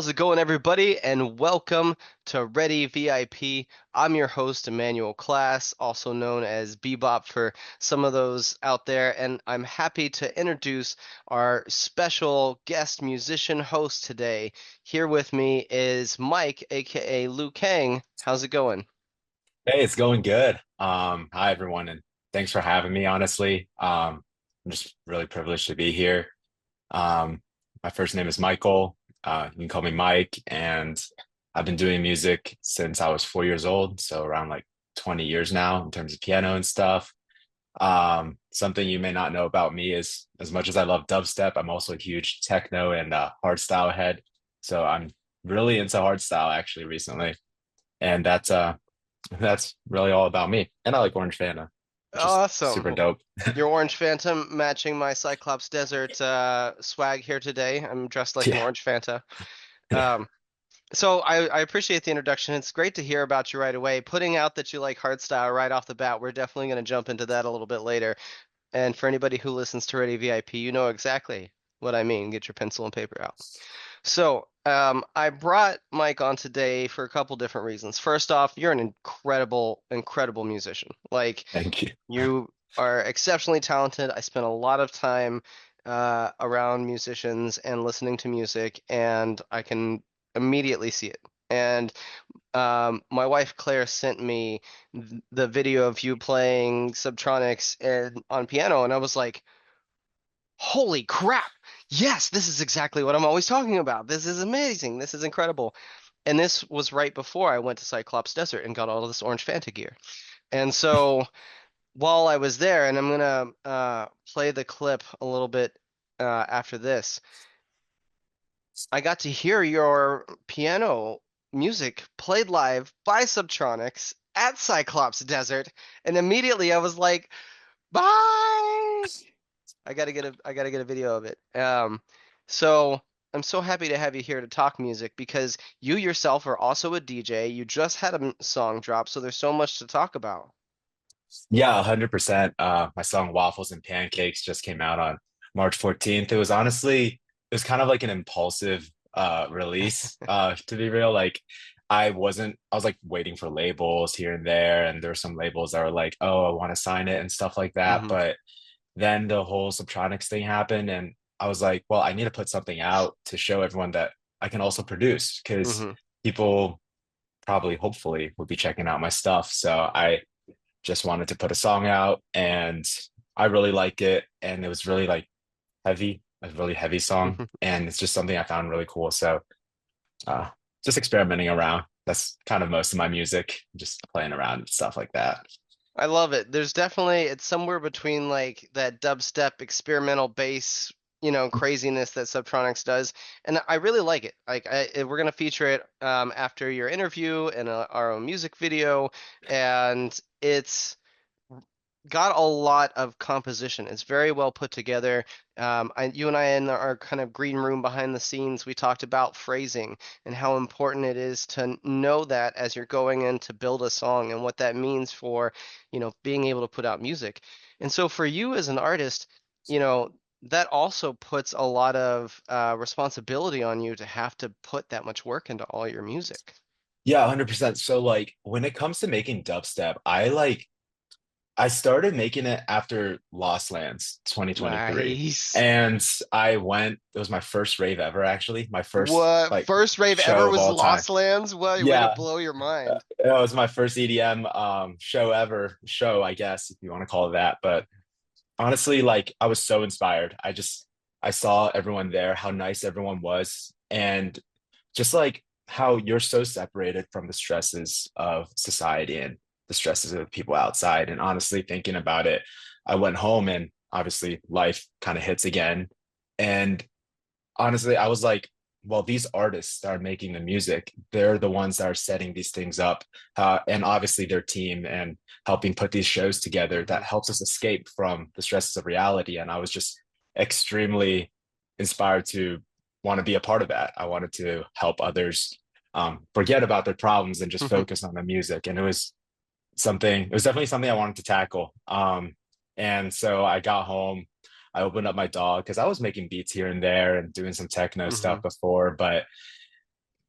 How's it going, everybody? And welcome to RDY VIP. I'm your host, Emanuel Class, also known as Bebop for some of those out there. And I'm happy to introduce our special guest musician host today. Here with me is Mike, aka Liu Kang. How's it going? Hey, it's going good. Hi everyone, and thanks for having me, honestly. I'm just really privileged to be here. My first name is Michael. You can call me Mike, and I've been doing music since I was 4 years old, so around like 20 years now in terms of piano and stuff. Something you may not know about me is as much as I love dubstep, I'm also a huge techno and hardstyle head. So I'm really into hardstyle actually recently, and that's really all about me. And I like Orange Fanta, which is super Awesome. dope. Your Orange Phantom matching my Cyclops Desert swag here today. I'm dressed like an Yeah. Orange Fanta. Yeah. Um, So I appreciate the introduction. It's great to hear about you right away. Putting out that you like hardstyle right off the bat, we're definitely going to jump into that a little bit later. And for anybody who listens to Ready VIP, you know exactly what I mean. Get your pencil and paper out. So I brought Mike on today for a couple different reasons. First off, you're an incredible, incredible musician. Like Thank you. you are exceptionally talented. I spent a lot of time around musicians and listening to music, and I can immediately see it. And my wife Claire sent me the video of you playing Subtronics and on piano, and I was like, "Holy crap! Yes, this is exactly what I'm always talking about. This is amazing. This is incredible." And this was right before I went to Cyclops Desert and got all of this Orange Fanta gear. And so while I was there, and I'm gonna play the clip a little bit after this, I got to hear your piano music played live by Subtronics at Cyclops Desert, and immediately I was like, "Bye!" I gotta get a video of it. So I'm so happy to have you here to talk music because you yourself are also a DJ. You just had a song drop, so there's so much to talk about. Yeah, 100%. My song Waffles and Pancakes just came out on March 14th. It was kind of like an impulsive release, to be real. Like I was like waiting for labels here and there, and there were some labels that were like, oh, I want to sign it and stuff like that. Hmm. But then the whole Subtronics thing happened, and I was like, well, I need to put something out to show everyone that I can also produce because Hmm. people probably, hopefully, will be checking out my stuff. So I just wanted to put a song out, and I really like it. And it was really like heavy, a really heavy song. And it's just something I found really cool. So uh, just experimenting around. That's kind of most of my music, just playing around and stuff like that. I love it. There's definitely it's somewhere between like that dubstep experimental bass, craziness that Subtronics does, and I really like it. We're gonna feature it after your interview and our own music video, and it's got a lot of composition. It's very well put together. You and I in our kind of green room behind the scenes, we talked about phrasing and how important it is to know that as you're going in to build a song and what that means for, being able to put out music. And so for you as an artist, that also puts a lot of responsibility on you to have to put that much work into all your music. Yeah, 100%. So like when it comes to making dubstep, I started making it after Lost Lands 2023. Nice. And it was my first rave ever, actually. My first What like first rave ever show of was all time. Lost Lands? Well, way to Yeah, blow your mind. it was my first EDM show ever, show, I guess, if you want to call it that. But honestly, like I was so inspired. I saw everyone there, how nice everyone was, and just like how you're so separated from the stresses of society and the stresses of people outside. And honestly, thinking about it, I went home and obviously life kind of hits again. And honestly, I was like, well, these artists that are making the music, they're the ones that are setting these things up. And obviously, their team and helping put these shows together Hmm. that helps us escape from the stresses of reality. And I was just extremely inspired to want to be a part of that. I wanted to help others forget about their problems and just focus on the music. And it was definitely something I wanted to tackle. And so I got home, I opened up my dog because I was making beats here and there and doing some techno Hmm. stuff before, but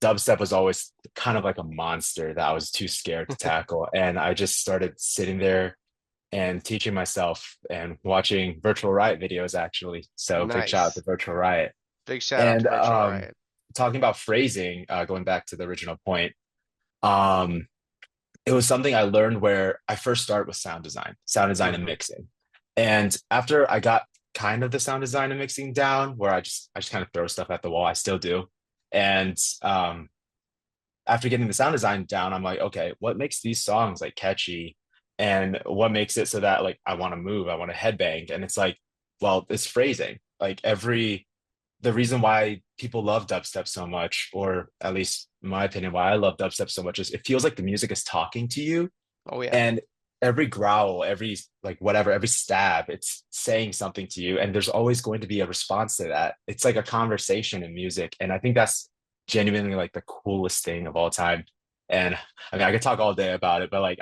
dubstep was always kind of like a monster that I was too scared to tackle. And I just started sitting there and teaching myself and watching Virtual Riot videos actually. So big shout out to Nice. Virtual Riot. Big shout out to And Virtual Riot. talking about phrasing, going back to the original point, um, it was something I learned where I first started with sound design and Hmm. mixing. And after I got kind of the sound design and mixing down, where I just kind of throw stuff at the wall, I still do. And after getting the sound design down, I'm like, okay, what makes these songs like catchy, and what makes it so that like I want to move, I want to headbang, and it's like, well, it's phrasing. Like every the reason why people love dubstep so much, or at least in my opinion, why I love dubstep so much, is it feels like the music is talking to you, Oh yeah. and every growl, every like whatever, every stab, it's saying something to you, and there's always going to be a response to that. It's like a conversation in music, and I think that's genuinely like the coolest thing of all time. And I mean, I could talk all day about it, but like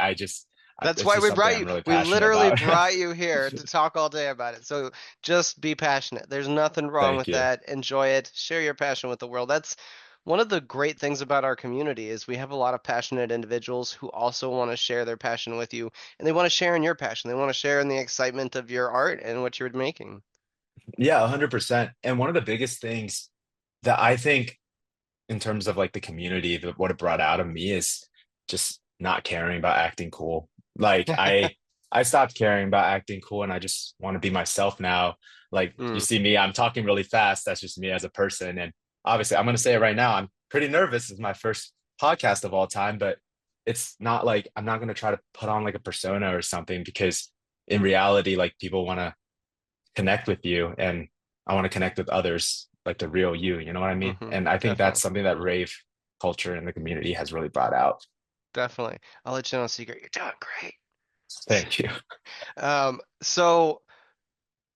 That's it's why just we something brought I'm you. really We passionate literally about. brought you here to talk all day about it. So just be passionate. There's nothing wrong Thank with you. that. Enjoy it. Share your passion with the world. That's one of the great things about our community is we have a lot of passionate individuals who also want to share their passion with you, and they want to share in your passion. They want to share in the excitement of your art and what you're making. Yeah, 100%. And one of the biggest things that I think in terms of like the community, what it brought out of me is just not caring about acting cool. Like I stopped caring about acting cool, and I just want to be myself now. Like you Mm, see me, I'm talking really fast. That's just me as a person. And obviously, I'm going to say it right now. I'm pretty nervous. It's my first podcast of all time, but it's not like I'm not going to try to put on like a persona or something, because in reality, like people want to connect with you, and I want to connect with others like the real you, you know what I mean? hmm And I think that's Definitely. something that rave culture in the community has really brought out. Definitely. I'll let you know a secret. You're doing great. Thank you. So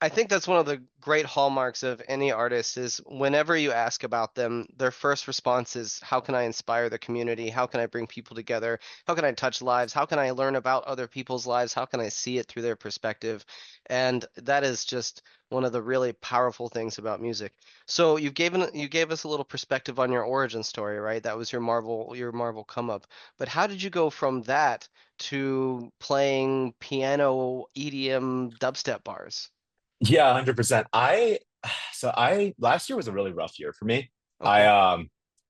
I think that's one of the great hallmarks of any artist is whenever you ask about them, their first response is, how can I inspire the community? How can I bring people together? How can I touch lives? How can I learn about other people's lives? How can I see it through their perspective? And that is just one of the really powerful things about music. So you gave us a little perspective on your origin story, right? That was your Marvel come up. But how did you go from that to playing piano, EDM, dubstep bars? Yeah, 100%. I last year was a really rough year for me. I Okay.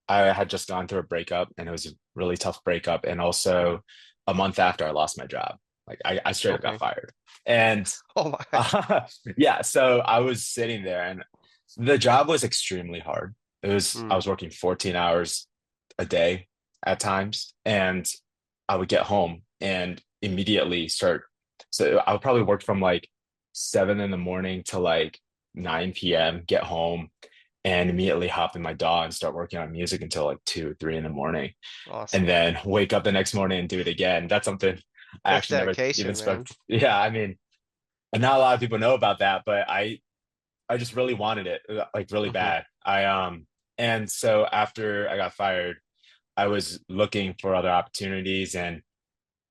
I had just gone through a breakup, and it was a really tough breakup, and also a month after I lost my job. Like I straight up got Okay. fired. And Oh my. uh, yeah, so I was sitting there, and the job was extremely hard. I Mm. was working 14 hours a day at times, and I would get home and immediately start. So I would probably work from like 7 in the morning to like 9 p.m., get home and immediately hop in my DAW and start working on music until like 2, 3 in the morning, and Awesome. then wake up the next morning and do it again. That's something I That's actually never even dedication, spoke. man. Yeah, I mean, and not a lot of people know about that, but I just really wanted it, like really Hmm. bad. And so after I got fired, I was looking for other opportunities, and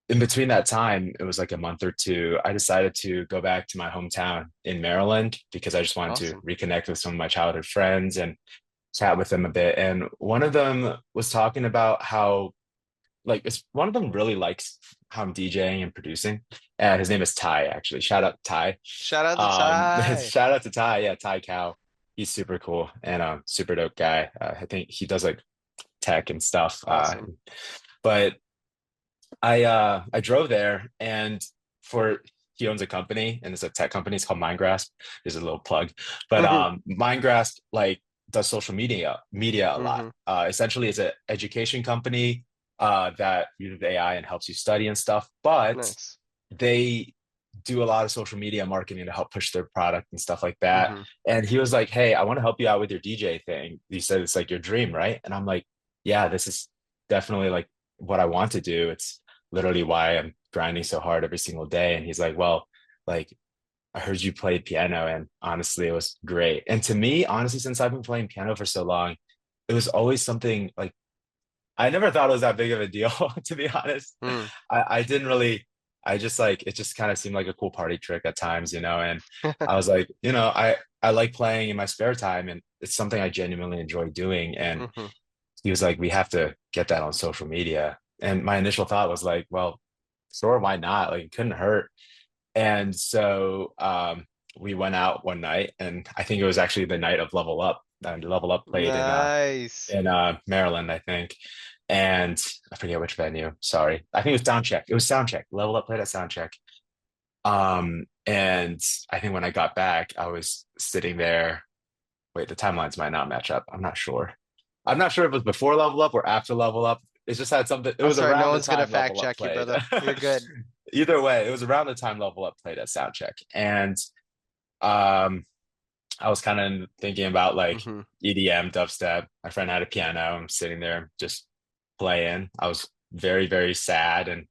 in between that time, it was like a month or two, I decided to go back to my hometown in Maryland because I just wanted to Awesome. reconnect with some of my childhood friends and chat with them a bit. And one of them was talking about how, like, one of them really likes how I'm DJing and producing. And his name is Ty, actually. Shout out to Ty. Shout out to Ty. Shout out to Ty. Yeah, Ty Cow. He's super cool and super dope guy. I think he does like tech and stuff. Awesome. But I drove there, and for he owns a company, and it's a tech company. It's called Mindgrasp. There's a little plug, but Hmm. Mindgrasp like does social media a lot. Hmm. Essentially, it's an education company that uses AI and helps you study and stuff. But Nice. they do a lot of social media marketing to help push their product and stuff like that. Hmm. And he was like, "Hey, I want to help you out with your DJ thing." He said it's like your dream, right? And I'm like, "Yeah, this is definitely like what I want to do. It's literally why I'm grinding so hard every single day." And he's like, "Well, like I heard you play piano, and honestly, it was great." And to me, honestly, since I've been playing piano for so long, it was always something like I never thought it was that big of a deal, to be honest. Mm. I didn't really, I just like, it just kind of seemed like a cool party trick at times, and I was like, I like playing in my spare time, and it's something I genuinely enjoy doing. And Hmm. he was like, we have to get that on social media. And my initial thought was like, well, sure, why not? Like, it couldn't hurt. And so we went out one night, and I think it was actually the night of Level Up. Level Up played Nice. in Maryland, I think. And I forget which venue. Sorry. I think it was Soundcheck. It was Soundcheck. Level Up played at Soundcheck. And I think when I got back, I was sitting there. Wait, the timelines might not match up. I'm not sure. I'm not sure if it was before Level Up or after Level Up. It just had something. It was That's right. No around the one's gonna time fact Level Up check you, played. brother. You're good. Either way, it was around the time Level Up played at Soundcheck. And um, I was kind of thinking about like Hmm. EDM, dubstep. My friend had a piano. I'm sitting there just playing. I was very, very sad and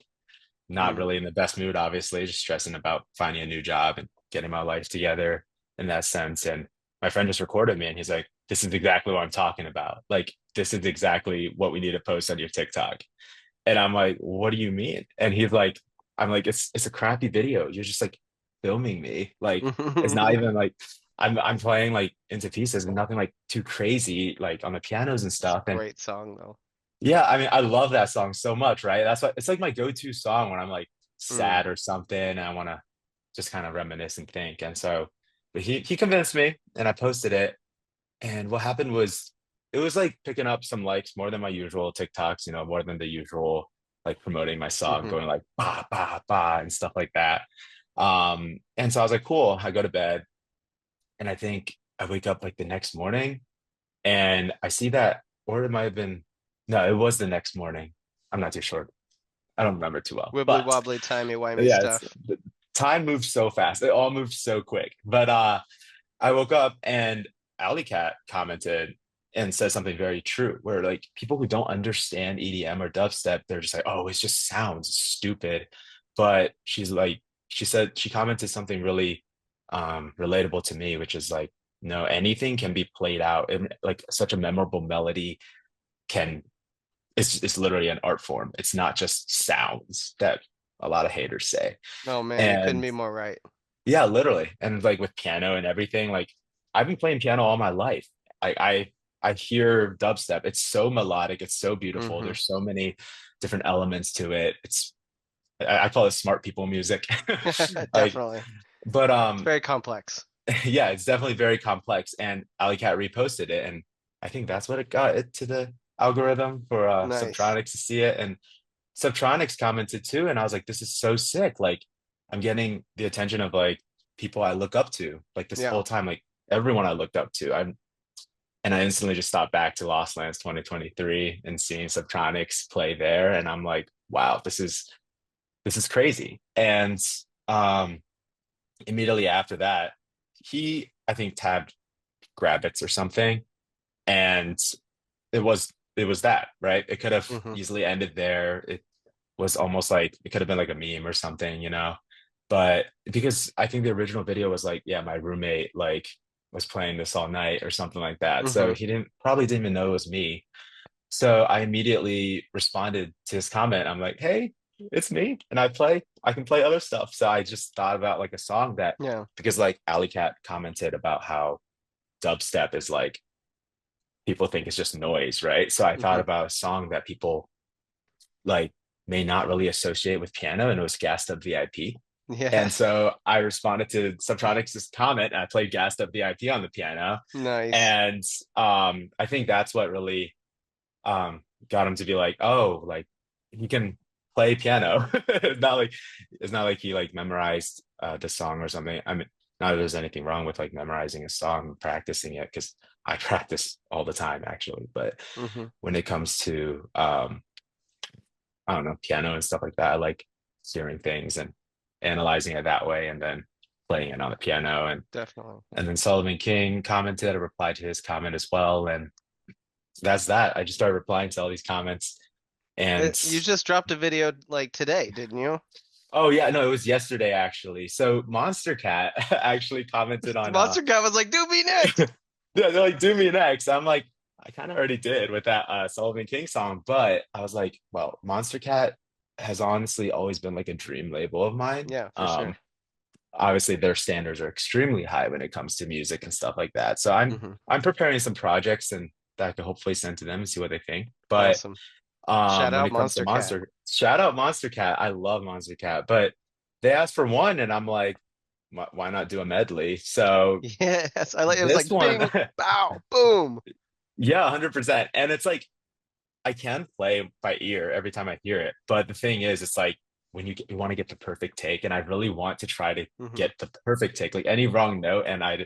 not Mm. really in the best mood, obviously, just stressing about finding a new job and getting my life together in that sense. And my friend just recorded me and he's like, this is exactly what I'm talking about. Like, this is exactly what we need to post on your TikTok. And I'm like, what do you mean? And he's like, I'm like, it's a crappy video. You're just like filming me. Like, it's not even like I'm playing like into pieces and nothing like too crazy, like on the pianos and It's a stuff. And great song though. yeah, I mean, I love that song so much, right? That's what it's like my go-to song when I'm like Mm. sad or something and I want to just kind of reminisce and think. And so, but he convinced me and I posted it. And what happened was it was like picking up some likes more than my usual TikToks, you know, more than the usual like promoting my song, Hmm. going like ba ba ba and stuff like that. And so I was like, cool, I go to bed and I think I wake up like the next morning and I see that, or it might have been, no, it was the next morning. I'm not too sure. I don't remember too well, Wibbly but wobbly, timey wimey yeah, it's stuff. the time moves so fast. It all moves so quick. But I woke up and Alley Cat commented and said something very true, where like people who don't understand EDM or dubstep, they're just like, oh, it just sounds stupid. But she's like, she said she commented something really relatable to me, which is like, no, anything can be played out. And like such a memorable melody can it's literally an art form. It's not just sounds that a lot of haters say. Oh man, you couldn't And be more right. yeah, literally. And like with piano and everything, like I've been playing piano all my life. I hear dubstep. It's so melodic, it's so beautiful. Hmm. There's so many different elements to it. I call it smart people music. Like, Definitely. but It's very complex. yeah, it's definitely very complex. And Alley Cat reposted it, and I think that's what it got it to the algorithm for Nice. Subtronics to see it. And Subtronics commented too, and I was like, this is so sick. Like, I'm getting the attention of like people I look up to, like this Yeah. whole time, like everyone I looked up to. And I instantly just thought back to Lost Lands 2023 and seeing Subtronics play there, and I'm like, wow, this is crazy. And um, immediately after that, he I think tabbed Grabbits or something, and it was that, right? It could have Hmm. easily ended there. It was almost like it could have been like a meme or something, you know. But because I think the original video was like, yeah, my roommate like was playing this all night or something like that. Hmm. So he didn't even know it was me. So I immediately responded to his comment. I'm like, hey, it's me. And I can play other stuff. So I just thought about like a song that Yeah. because like Alley Cat commented about how dubstep is like people think it's just noise, right? So I thought Hmm. about a song that people like may not really associate with piano, and it was Gassed Up VIP. Yeah. And so I responded to Subtronics' comment, and I played Gassed Up VIP on the piano. Nice. And I think that's what really got him to be like, oh, like he can play piano. It's not like he like memorized the song or something. I mean, not that there's anything wrong with like memorizing a song and practicing it because I practice all the time actually. But Hmm. when it comes to I don't know, piano and stuff like that, I like hearing things and analyzing it that way and then playing it on the piano. Definitely. And then Sullivan King commented, I replied to his comment as well. And that's that. I just started replying to all these comments. And You just dropped a video like today, didn't you? oh yeah, no, it was yesterday actually. So Monster Cat actually commented on Monster Guy was like, "Do me next." yeah, they're like, do me next. I'm like, I kind of already did with that Sullivan King song, but I was like, well, Monster Cat has honestly always been like a dream label of mine. Yeah, for sure. Obviously their standards are extremely high when it comes to music and stuff like that. So Hmm. I'm preparing some projects and that I could hopefully send to them and see what they think. But Awesome. Shout when out it comes to Monster Cat. Shout out Monster Cat. I love Monster Cat, but they asked for one, and I'm like, why not do a medley? So Yes, I like it was this like one, bing, bow, boom. yeah, 100%. And it's like I can play by ear every time I hear it, but the thing is, it's like when you want to get the perfect take, and I really want to try to Hmm. get the perfect take, like any wrong note, and I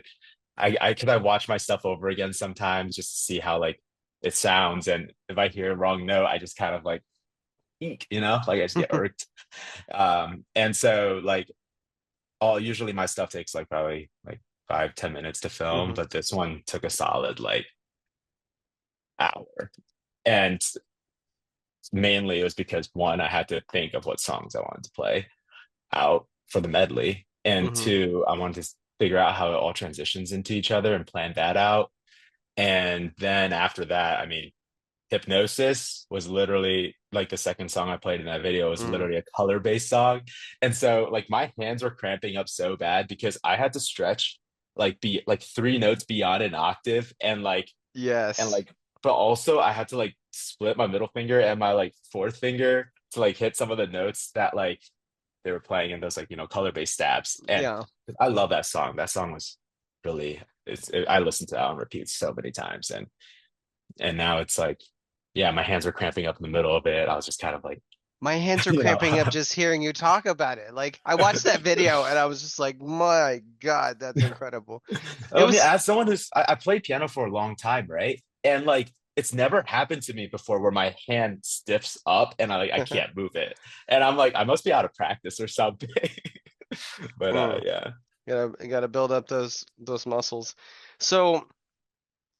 watch my stuff over again sometimes just to see how like it sounds, and if I hear a wrong note, I just kind of like eek, like I just get irked. And so like all usually my stuff takes like probably like 5-10 minutes to film, Hmm. but this one took a solid like hour. And mainly it was because one, I had to think of what songs I wanted to play out for the medley, and Hmm. two, I wanted to figure out how it all transitions into each other and plan that out. And then after that, I mean, Hypnosis was literally like the second song I played in that video was Mm. literally a color-based song. And so like my hands were cramping up so bad because I had to stretch like be like 3 notes beyond an octave, and Yes. like but also I had to like split my middle finger and my like fourth finger to like hit some of the notes that like they were playing in those like color-based stabs. And Yeah. I love that song. That song was really I listened to that on repeat so many times, and now it's like, yeah, my hands were cramping up in the middle of it. I was just kind of like, My hands are you know, cramping up just hearing you talk about it. Like I watched that video and I was just like, my God, that's incredible. It I mean, was as someone I played piano for a long time, right? And like, it's never happened to me before where my hand stiffs up and I can't move it. And I'm like, I must be out of practice or something. But mm, yeah. gotta build up those muscles. So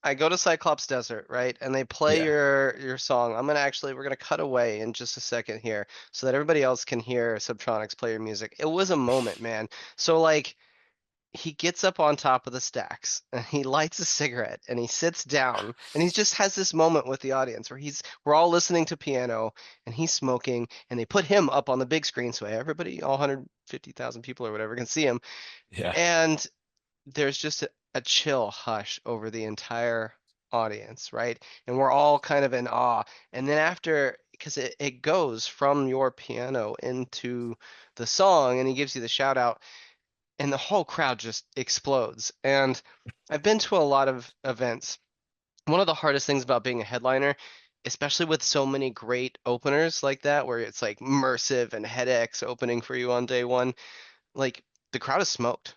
I go to Cyclops Desert, right? And they play Yeah. your song. We're gonna cut away in just a second here so that everybody else can hear Subtronics play your music. It was a moment, man. So like he gets up on top of the stacks and he lights a cigarette and he sits down and he just has this moment with the audience where we're all listening to piano and he's smoking and they put him up on the big screen so everybody, all 150,000 people or whatever, can see him. Yeah. And there's just a chill hush over the entire audience, right? And we're all kind of in awe. And then after, because it goes from your piano into the song and he gives you the shout out and the whole crowd just explodes. And I've been to a lot of events. One of the hardest things about being a headliner, especially with so many great openers like that, where it's like Mersive and HeadX opening for you on day one, like the crowd is smoked.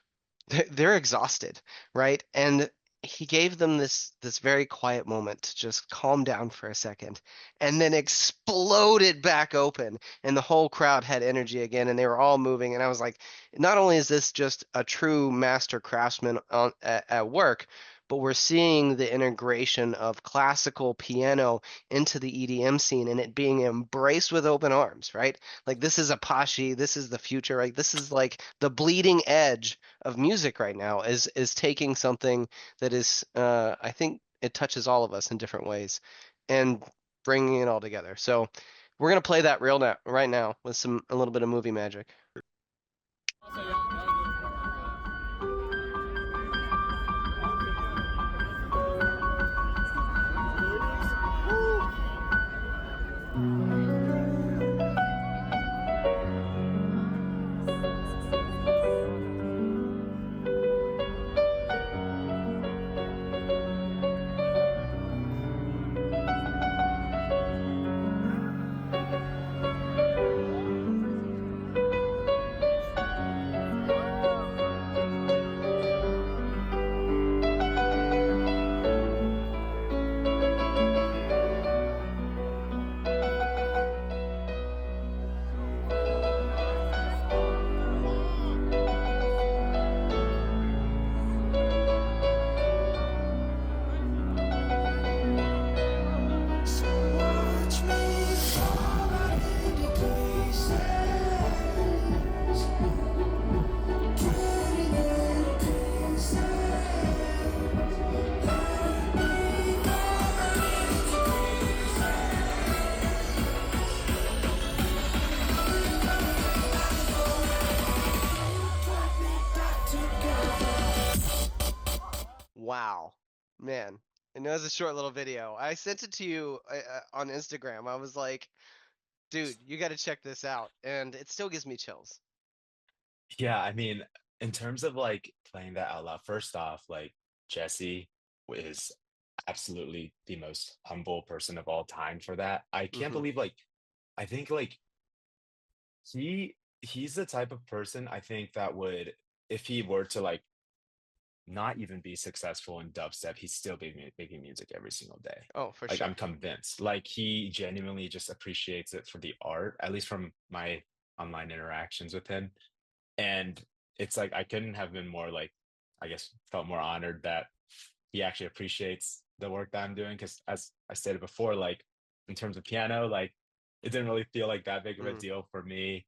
They're exhausted, right? And he gave them this very quiet moment to just calm down for a second and then exploded back open and the whole crowd had energy again and they were all moving and I was like, not only is this just a true master craftsman at work, but we're seeing the integration of classical piano into the EDM scene and it being embraced with open arms, right? Like this is Apache, this is the future, right? This is like the bleeding edge of music right now is taking something that is I think it touches all of us in different ways and bringing it all together. So we're gonna play that real now right now with a little bit of movie magic. Wow, man, And it was a short little video. I sent it to you on Instagram. I was like, dude, you got to check this out. And it still gives me chills. Yeah, I mean, in terms of like playing that out loud, first off, like Jesse is absolutely the most humble person of all time for that. I can't Hmm. believe like I think like he's the type of person I think that would if he were to like not even be successful in dubstep, he'd still be making music every single day. Oh, for Like I'm sure. convinced. Like he genuinely just appreciates it for the art, at least from my online interactions with him. And it's like I couldn't have been more like, I guess, felt more honored that he actually appreciates the work that I'm doing. Because as I stated before, like in terms of piano, like it didn't really feel like that big of a Mm. deal for me.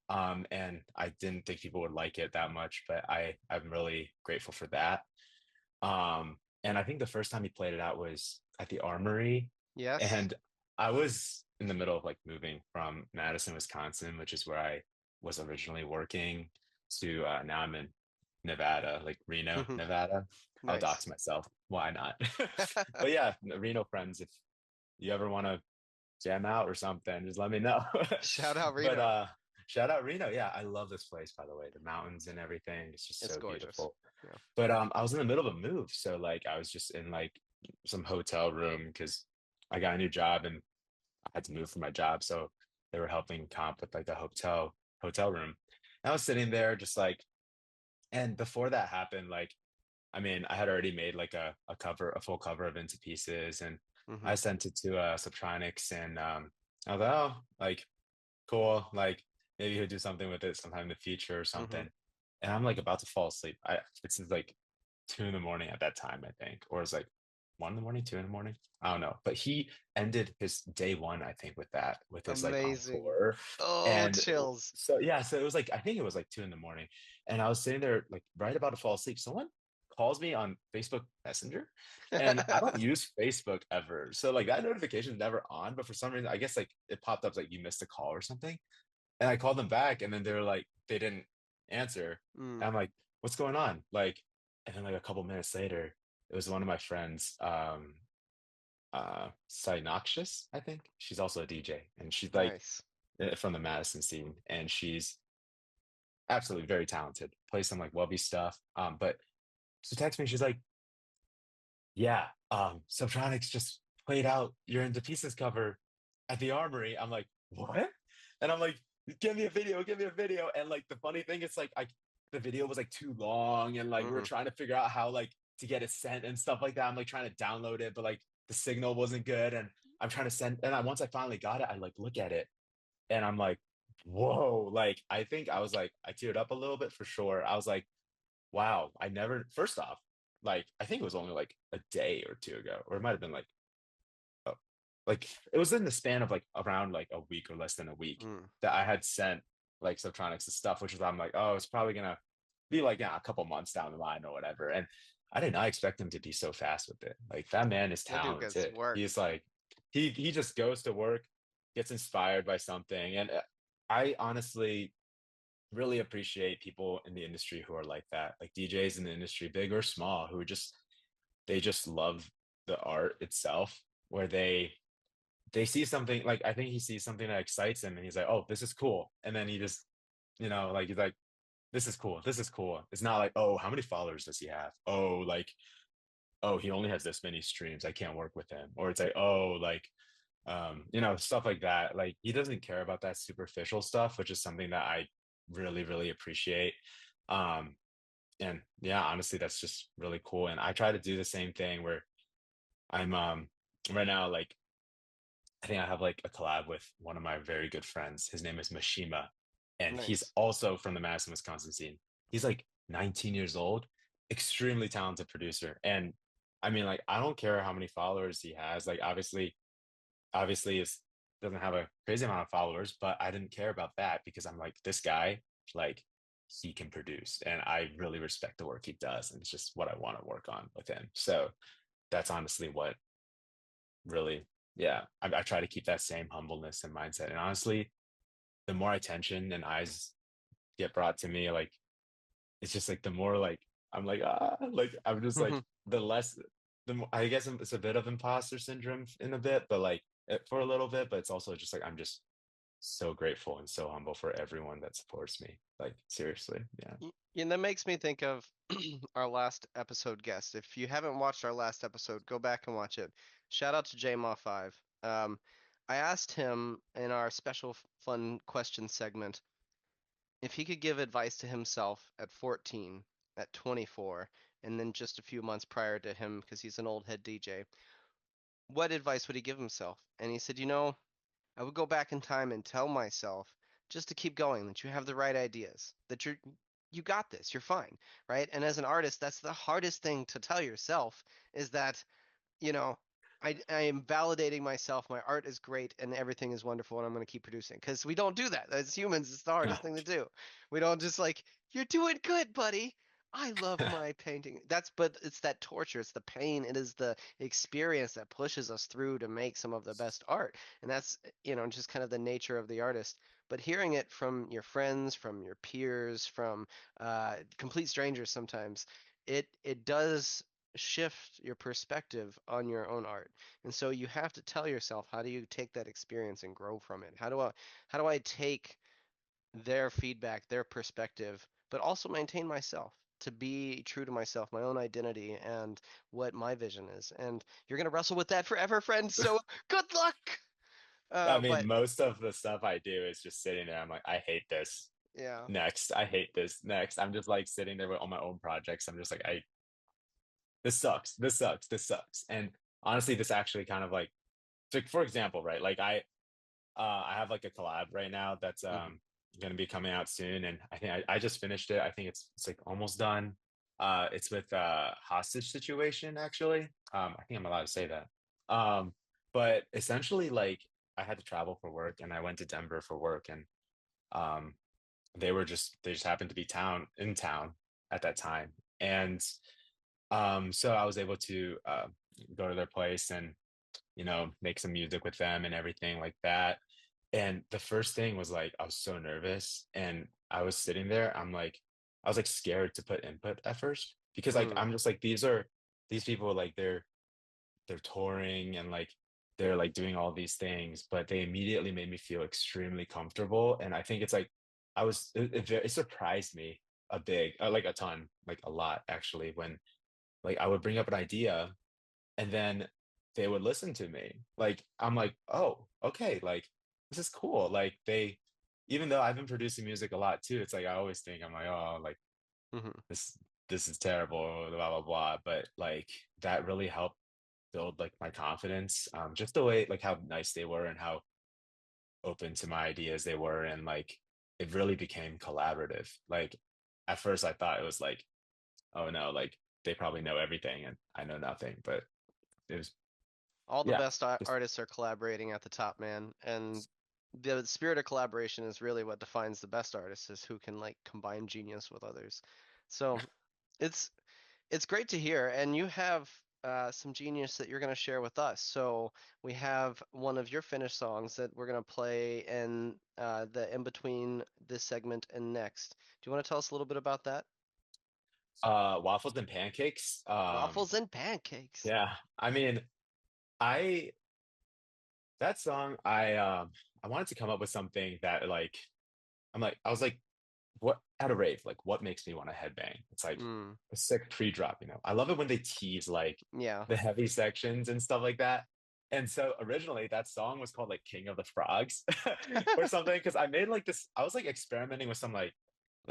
And I didn't think people would like it that much, but I'm really grateful for that. And I think the first time he played it out was at the Armory, Yes. and I was in the middle of like moving from Madison, Wisconsin, which is where I was originally working, to now I'm in Nevada, like Reno, Nevada. I'll Nice. dox myself. Why not? But yeah, Reno friends, if you ever want to jam out or something, just let me know. Shout out But Reno. shout out Reno. Yeah, I love this place, by the way. The mountains and everything. It's just It's so gorgeous. beautiful. Yeah. But I was in the middle of a move, so like I was just in like some hotel room because I got a new job and I had to move for my job. So they were helping comp with like a hotel room. And I was sitting there just like, and before that happened, like I mean, I had already made like a full cover of Into Pieces, and Hmm. I sent it to Subtronics, and I was like, oh, like cool, like maybe he'll do something with it sometime in the future or Hmm. something. And I'm like about to fall asleep. It's like 2 in the morning at that time, I think, or it's like 1 in the morning, 2 in the morning. I don't know. But he ended his day one, I think, with that, with his like Amazing. encore. Oh, And chills. so yeah, so it was like I think it was like 2 in the morning. And I was sitting there like right about to fall asleep. Someone calls me on Facebook Messenger. And I don't use Facebook ever. So like that notification is never on, but for some reason, I guess like it popped up like you missed a call or something. And I called them back and then they were like, they didn't answer. Mm, And I'm like, what's going on? Like, and then like a couple minutes later, it was one of my friends, Synoxious, I think. She's also a DJ and she's like nice. from the Madison scene and she's absolutely very talented, plays some like Wubby stuff. But she texts me, she's like, yeah, Subtronics just played out your Into Pieces cover at the Armory. I'm like, what? And I'm like, give me a video, give me a video. And like the funny thing is like the video was like too long and like we were Hmm. trying to figure out how like to get it sent and stuff like that. I'm like trying to download it, but like the signal wasn't good. And I'm trying to send and once I finally got it, I like look at it and I'm like, whoa, like I think I was like, I teared up a little bit for sure. I was like, wow, I never, first off, like, I think it was only like a day or two ago, or it might have been oh, like, it was in the span of like around like a week or less than a week Mm. that I had sent like Subtronics and stuff, which was, I'm like, oh, it's probably gonna be like, yeah, a couple months down the line or whatever. And I did not expect him to be so fast with it. Like, that man is That dude gets talented. work. He's like, he just goes to work, gets inspired by something. And I honestly, really appreciate people in the industry who are like that, like DJs in the industry, big or small, who just they just love the art itself, where they see something like I think he sees something that excites him and he's like, oh, this is cool. And then he just, like he's like, this is cool. This is cool. It's not like, oh, how many followers does he have? Oh, like, oh, he only has this many streams. I can't work with him. Or it's like, oh, like, stuff like that. Like he doesn't care about that superficial stuff, which is something that I really, really appreciate. Um, and yeah, honestly, that's just really cool. And I try to do the same thing where I'm right now, like I think I have like a collab with one of my very good friends. His name is Mashima, and he's Nice. also from the Madison, Wisconsin scene. He's like 19 years old, extremely talented producer. And I mean, like, I don't care how many followers he has. Like, obviously is doesn't have a crazy amount of followers, but I didn't care about that because I'm like, this guy, like, he can produce, and I really respect the work he does, and it's just what I want to work on with him. So that's honestly what really, yeah, I try to keep that same humbleness and mindset. And honestly, the more attention and eyes get brought to me, like it's just like the more like I'm like like I'm just like the less. I guess it's a bit of imposter syndrome in a bit, but like for a little bit, but it's also just like I'm just so grateful and so humble for everyone that supports me. Like seriously, yeah. And that makes me think of our last episode guest. If you haven't watched our last episode, go back and watch it. Shout out to JMaw5. I asked him in our special fun question segment if he could give advice to himself at 14, at 24, and then just a few months prior to him, because he's an old head DJ, what advice would he give himself? And he said, I would go back in time and tell myself just to keep going, that you have the right ideas, that you got this, you're fine, right? And as an artist, that's the hardest thing to tell yourself is that you know, I am validating myself. My art is great and everything is wonderful and I'm going to keep producing because we don't do that. As humans, it's the hardest thing to do. We don't just like, you're doing good, buddy. I love my painting. But it's that torture. It's the pain. It is the experience that pushes us through to make some of the best art. And that's, just kind of the nature of the artist. But hearing it from your friends, from your peers, from complete strangers sometimes, it does shift your perspective on your own art. And so you have to tell yourself, how do you take that experience and grow from it? How do I take their feedback, their perspective, but also maintain myself to be true to myself, my own identity and what my vision is. And you're going to wrestle with that forever, friend. So good luck. I mean, But most of the stuff I do is just sitting there. I'm like, I hate this. yeah. Next, I hate this. Next, I'm just like sitting there with on my own projects. I'm just like, I this sucks. This sucks. This sucks. And honestly, this actually kind of like, so for example, right? Like I have like a collab right now that's Hmm. going to be coming out soon, and I think I just finished it. I think it's like almost done. It's with hostage situation actually. I think I'm allowed to say that. Um, but essentially, like I had to travel for work, and I went to Denver for work, and um, they just happened to be in town at that time, and so I was able to go to their place and make some music with them and everything like that. And the first thing was like, I was so nervous and I was sitting there. I was like scared to put input at first because like, Mm. I'm just like, these people, like they're touring and like, they're like doing all these things, but they immediately made me feel extremely comfortable. And I think it's like, it surprised me like a ton, like a lot actually, when like I would bring up an idea and then they would listen to me. Like I'm like, oh, okay, like this is cool. Like even though I've been producing music a lot too, it's like I always think I'm like, oh, like Hmm. this this is terrible, blah blah blah. But like that really helped build like my confidence. Just the way like how nice they were and how open to my ideas they were, and like it really became collaborative. Like at first I thought it was like, oh no, like they probably know everything and I know nothing, but it was All the yeah, best just artists are collaborating at the top, man. And the spirit of collaboration is really what defines the best artists, is who can like combine genius with others. So it's it's great to hear. And you have some genius that you're going to share with us. So we have one of your finished songs that we're going to play in the in between this segment and next. Do you want to tell us a little bit about that? waffles and pancakes. Waffles and pancakes. Yeah, I mean, I that song, I wanted to come up with something that like I was like, what at a rave, like what makes me want to headbang? It's like Mm, a sick pre-drop, you know. I love it when they tease like yeah. the heavy sections and stuff like that. And so originally that song was called like King of the Frogs or something because I made like this, I was like experimenting with some like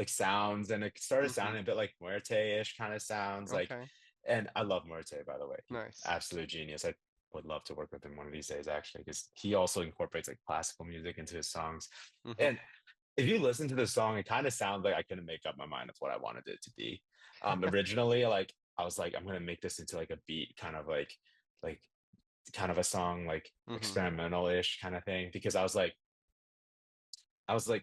sounds and it started Hmm. sounding a bit like Muerte-ish kind of sounds like, Okay. and I love Muerte, by the way. He's Nice. absolute genius. I would love to work with him one of these days actually because he also incorporates like classical music into his songs. Hmm. And if you listen to the song, it kind of sounds like I couldn't make up my mind of what I wanted it to be. Originally, like I was like, I'm gonna make this into like a beat, kind of like kind of a song, like Hmm. experimental-ish kind of thing. Because I was like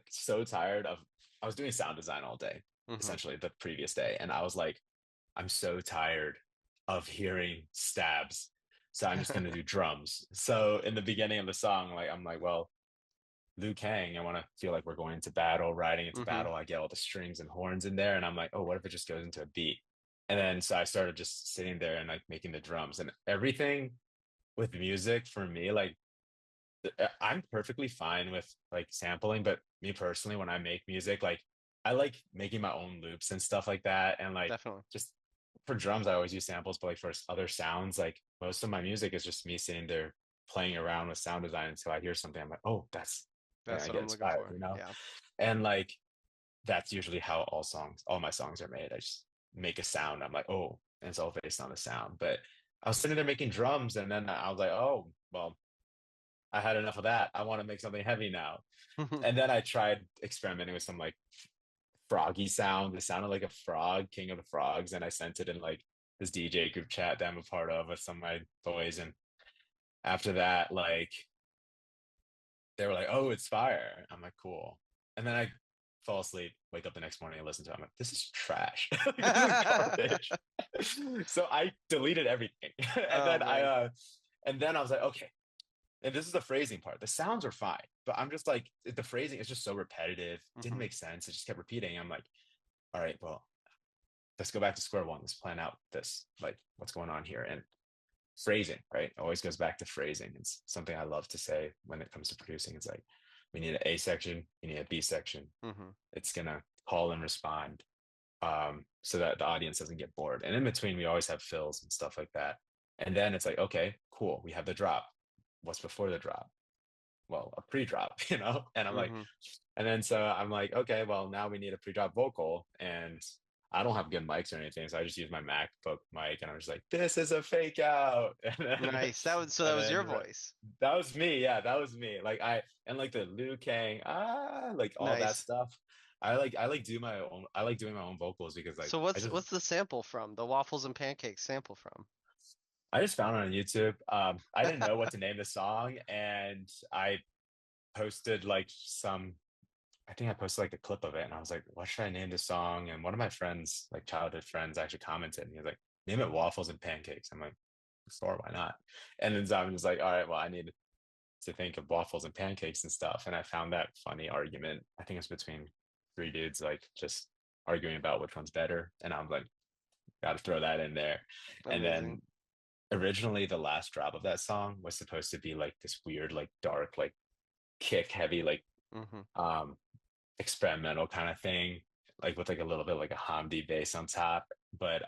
so tired of I was doing sound design all day, Hmm. essentially the previous day, and I was like, I'm so tired of hearing stabs. So I'm just gonna do drums. So in the beginning of the song, like I'm like, well, Liu Kang, I want to feel like we're going into battle, riding into Hmm. battle. I get all the strings and horns in there, and I'm like, oh, what if it just goes into a beat? And then so I started just sitting there and like making the drums and everything with music for me, like I'm perfectly fine with like sampling, but me personally, when I make music, like I like making my own loops and stuff like that. And like Definitely. just for drums, I always use samples, but like for other sounds, like most of my music is just me sitting there playing around with sound design until I hear something. I'm like, oh, that's, and That's I what get I'm looking inspired, for. you know? Yeah. And like that's usually how all my songs are made. I just make a sound. I'm like, oh, and it's all based on the sound. But I was sitting there making drums, and then I was like, oh, well, I had enough of that. I want to make something heavy now. And then I tried experimenting with some like froggy sound. It sounded like a frog, King of the Frogs, and I sent it in like this DJ group chat that I'm a part of with some of my boys. And after that, like they were like, "Oh, it's fire." I'm like, "Cool." And then I fall asleep, wake up the next morning and listen to it. I'm like, "This is trash. This is garbage." So I deleted everything, and Oh then man. I was like, "Okay." And this is the phrasing part. The sounds are fine, but I'm just like the phrasing is just so repetitive. Didn't Hmm. make sense. It just kept repeating. I'm like, "All right, well, let's go back to square one. Let's plan out this, like, what's going on here." And phrasing, right? It always goes back to phrasing. It's something I love to say when it comes to producing. It's like, we need an A section, you need a B section. Hmm. It's gonna call and respond, so that the audience doesn't get bored. And in between, we always have fills and stuff like that. And then it's like, okay, cool. We have the drop. What's before the drop? Well, a pre-drop, you know? And I'm like, Hmm. and then so I'm like, okay, well, now we need a pre-drop vocal. And I don't have good mics or anything. So I just use my MacBook mic and I'm just like, this is a fake out. Nice. That And was your then voice. that was me. Yeah, that was me. Like and like the Liu Kang, like all that Nice. stuff. I like doing my own vocals because like So I just what's the sample from? The waffles and pancakes sample from? I just found it on YouTube. I didn't know what to name the song and I posted like some I think I posted like a clip of it and I was like, what should I name this song? And one of my friends, like childhood friends, actually commented and he was like, name it Waffles and Pancakes. I'm like, sure, why not? And then so I'm just like, all right, well, I need to think of waffles and pancakes and stuff. And I found that funny argument. I think it's between three dudes, like just arguing about which one's better. And I'm like, got to throw that in there. And Amazing. then originally the last drop of that song was supposed to be like this weird, like dark, like kick heavy, like Hmm. um experimental kind of thing, like with like a little bit like a Hamdi bass on top. But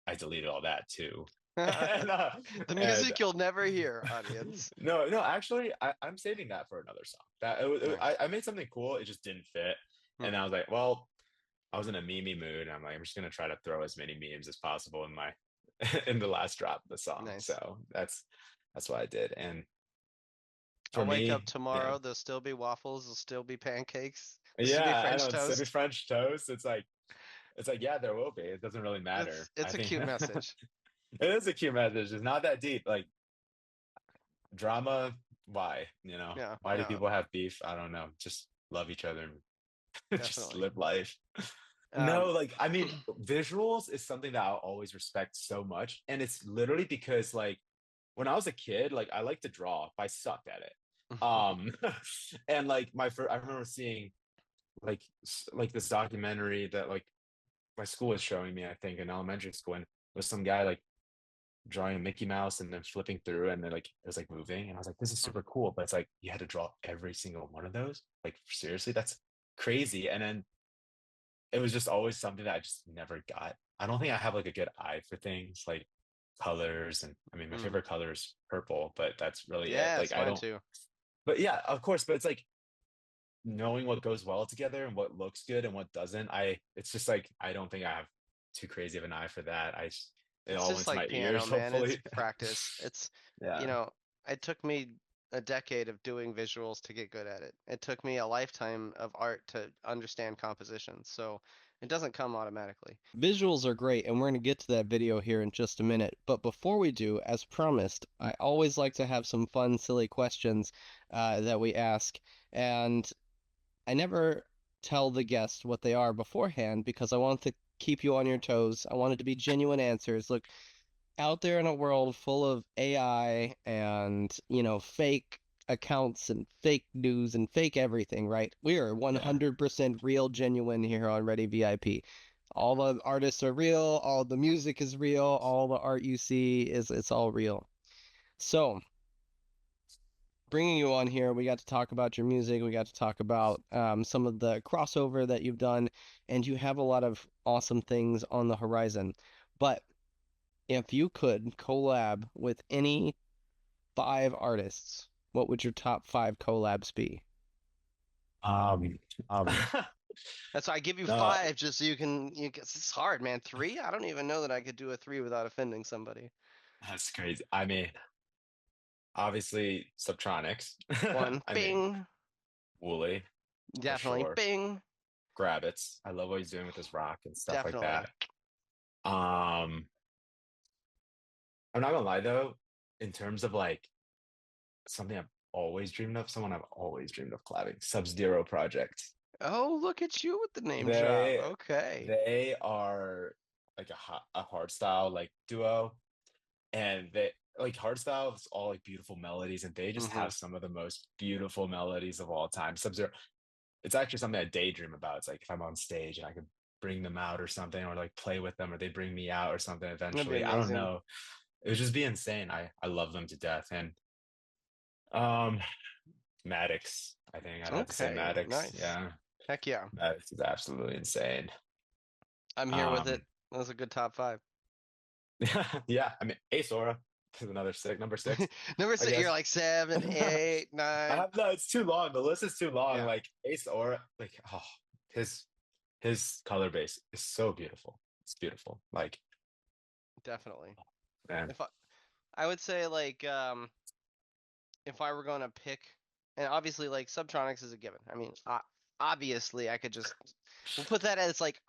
I deleted all that too. and, The and music you'll never hear, audience. no, actually, I'm saving that for another song. Nice. I made something cool. It just didn't fit, and Hmm. I was like, well, I was in a meme mood, and I'm like, I'm just gonna try to throw as many memes as possible in my in the last drop of the song. Nice. So that's what I did. And I'll for wake up me, tomorrow, there'll still be waffles, there'll still be pancakes, there'll still be yeah, I French know it's semi toast. French toast. It's like, yeah, there will be. It doesn't really matter. It's I a think cute it message. is a cute message. It's not that deep. Like drama, why? You know, Yeah, why do no, people have beef? I don't know. Just love each other and just definitely. live life. Um, No, like I mean, visuals is something that I'll always respect so much. And it's literally because like when I was a kid, like I liked to draw, but I sucked at it. Um and like I remember seeing like like this documentary that like my school was showing me, I think, in elementary school, and was some guy like drawing a Mickey Mouse and then flipping through and then like it was like moving. And I was like, this is super cool. But it's like you had to draw every single one of those. Like seriously, that's crazy. And then it was just always something that I just never got. I don't think I have like a good eye for things like colors. And I mean, my mm, favorite color is purple, but that's really it. yeah, Like it's I mine don't, too. but yeah, of course, but it's like knowing what goes well together and what looks good and what doesn't. It's just like, I don't think I have too crazy of an eye for that. It It's all just went to like my piano, ears, man. It's hopefully. practice. You Yeah. know, it took me a decade of doing visuals to get good at it. It took me a lifetime of art to understand composition. So it doesn't come automatically. Visuals are great, and we're going to get to that video here in just a minute. But before we do, as promised, I always like to have some fun, silly questions that we ask. And I never tell the guest what they are beforehand because I want to keep you on your toes. I want it to be genuine answers. Look, out there in a world full of AI and, fake accounts and fake news and fake everything, right? We are Yeah. 100% real, genuine here on Ready VIP. All the artists are real, all the music is real, all the art you see is it's all real. So, bringing you on here, we got to talk about your music. We got to talk about some of the crossover that you've done, and you have a lot of awesome things on the horizon. But if you could collab with any five artists, what would your top five collabs be? Um, um, That's why I give you no, five, just so it's hard, man. Three? I don't even know that I could do a three without offending somebody. that's crazy. I mean, obviously Subtronics. One, I mean, bing. Wooly for Definitely, sure. bing. Grabbits. I love what he's doing with his rock and stuff like Definitely. that. Um, I'm not gonna lie though, in terms of like something I've always dreamed of, someone I've always dreamed of collabing, Sub-Zero Project. Oh, look at you with the name drop. They Okay. they are like a hard style like duo, and they like hardstyle is all like beautiful melodies, and they just Mm-hmm. have some of the most beautiful melodies of all time. Sub-Zero, it's actually something I daydream about. It's like if I'm on stage and I could bring them out or something, or like play with them, or they bring me out or something That'd be eventually. I don't amazing. know. It would just be insane. I love them to death. And um Maddox, I think I'd have to say Okay, Maddox. nice. Yeah. Heck yeah. Maddox is absolutely insane. I'm here with it. Um That's a good top five. yeah, I mean Ace Aura is another six, number six, Number I six, you're guess. like seven, eight, I nine. have no, it's too long. The list is too long. Yeah, Like Ace Aura, like oh, his his color base is so beautiful. It's beautiful. Like definitely. man, If I would say like if I were going to pick, and obviously like Subtronics is a given. I mean, obviously I could just we'll put that as like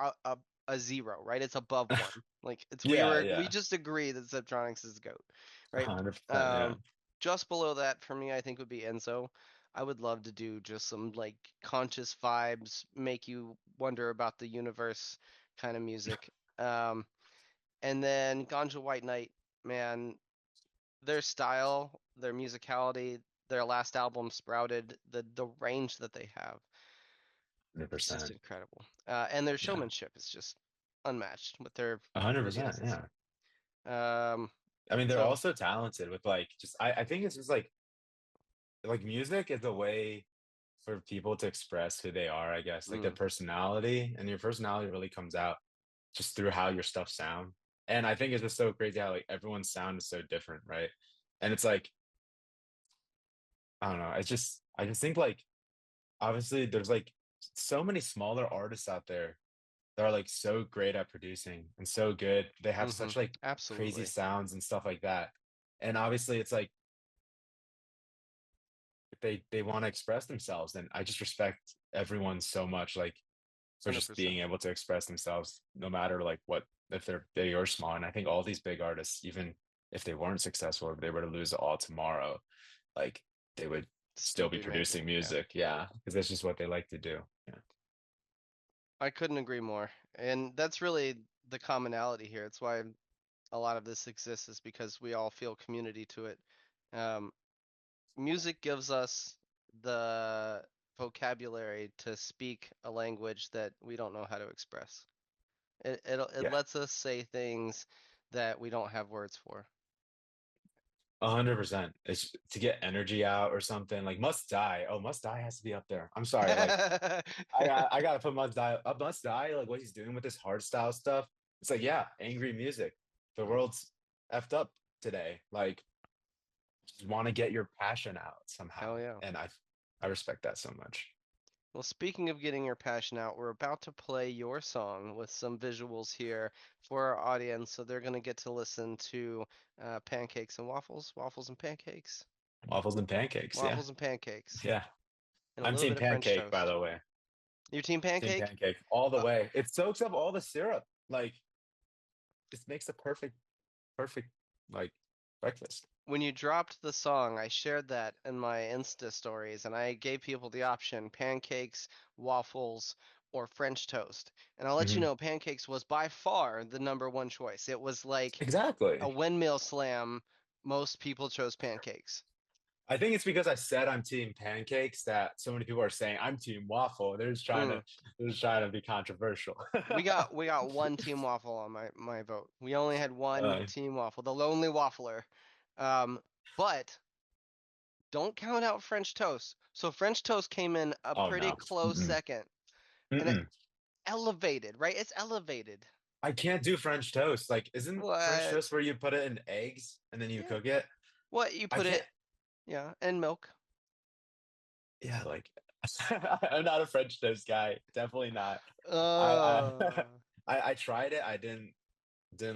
a zero, right? It's above one. Like it's yeah, we yeah, just agree that Subtronics is GOAT, right? 100%. Yeah, Um, just below that for me, I think would be Enzo. I would love to do just some like conscious vibes, make you wonder about the universe kind of music. Um, and then Ganja White Knight, man, their style, their musicality, their last album Sprouted, the range that they have, it's just 100%. incredible. And their Yeah, showmanship is just unmatched with their 100%. craziness. Yeah. Um, I mean, they're so also talented with like just I think it's just like music is a way for people to express who they are, I guess, like their mm, personality, and your personality really comes out just through how your stuff sound. And I think it's just so crazy how like everyone's sound is so different, right? And it's like, I don't know, I just think like obviously there's like so many smaller artists out there that are like so great at producing and so good. They have hmm such like crazy absolutely. sounds and stuff like that. And obviously it's like if they want to express themselves, and I just respect everyone so much, like for just 100%. being able to express themselves no matter like what, if they're big or small. And I think all these big artists, even if they weren't successful, if they were to lose it all tomorrow, like they would Still still be be producing making, yeah. music. Yeah, because that's just what they like to do. Yeah. I couldn't agree more. And that's really the commonality here. It's why a lot of this exists is because we all feel community to it. Um, music gives us the vocabulary to speak a language that we don't know how to express. It Yeah. lets us say things that we don't have words for. 100%. It's to get energy out or something like Must Die. Oh, Must Die has to be up there. I'm sorry. Like I gotta put Must Die up. Must Die, like what he's doing with this hard style stuff. It's like, yeah, angry music. The Mm, world's effed up today. Like, just want to get your passion out hell somehow. yeah. And I respect that so much. Well, speaking of getting your passion out, we're about to play your song with some visuals here for our audience, so they're going to get to listen to pancakes and waffles, waffles and pancakes, Waffles and pancakes, yeah. waffles and pancakes, Yeah. and a I'm little team bit of French pancake, by toast. the way. Your team Team pancake? pancake all the Uh, way. It soaks up all the syrup. Like, just makes a perfect like breakfast. when you dropped the song, I shared that in my Insta stories, and I gave people the option pancakes, waffles, or French toast. And I'll let you Mhm. know, pancakes was by far the number one choice. It was like a Exactly. windmill slam. Most people chose pancakes. I think it's because I said I'm team pancakes that so many people are saying I'm team waffle. Mm. they're just trying to be controversial. We got one team waffle on my vote. We only had one uh, team waffle, the lonely waffler. But don't count out French toast. So French toast came in a oh pretty no. close Mm-mm. second, and it Mm-mm. elevated, right? It's elevated. I can't do French toast. Like, isn't French What? toast where you put it in eggs and then you Yeah. cook it? What you I put can't. it? Yeah, and milk. Yeah, like I'm not a French toast guy. Definitely not. I Uh, I tried it. I didn't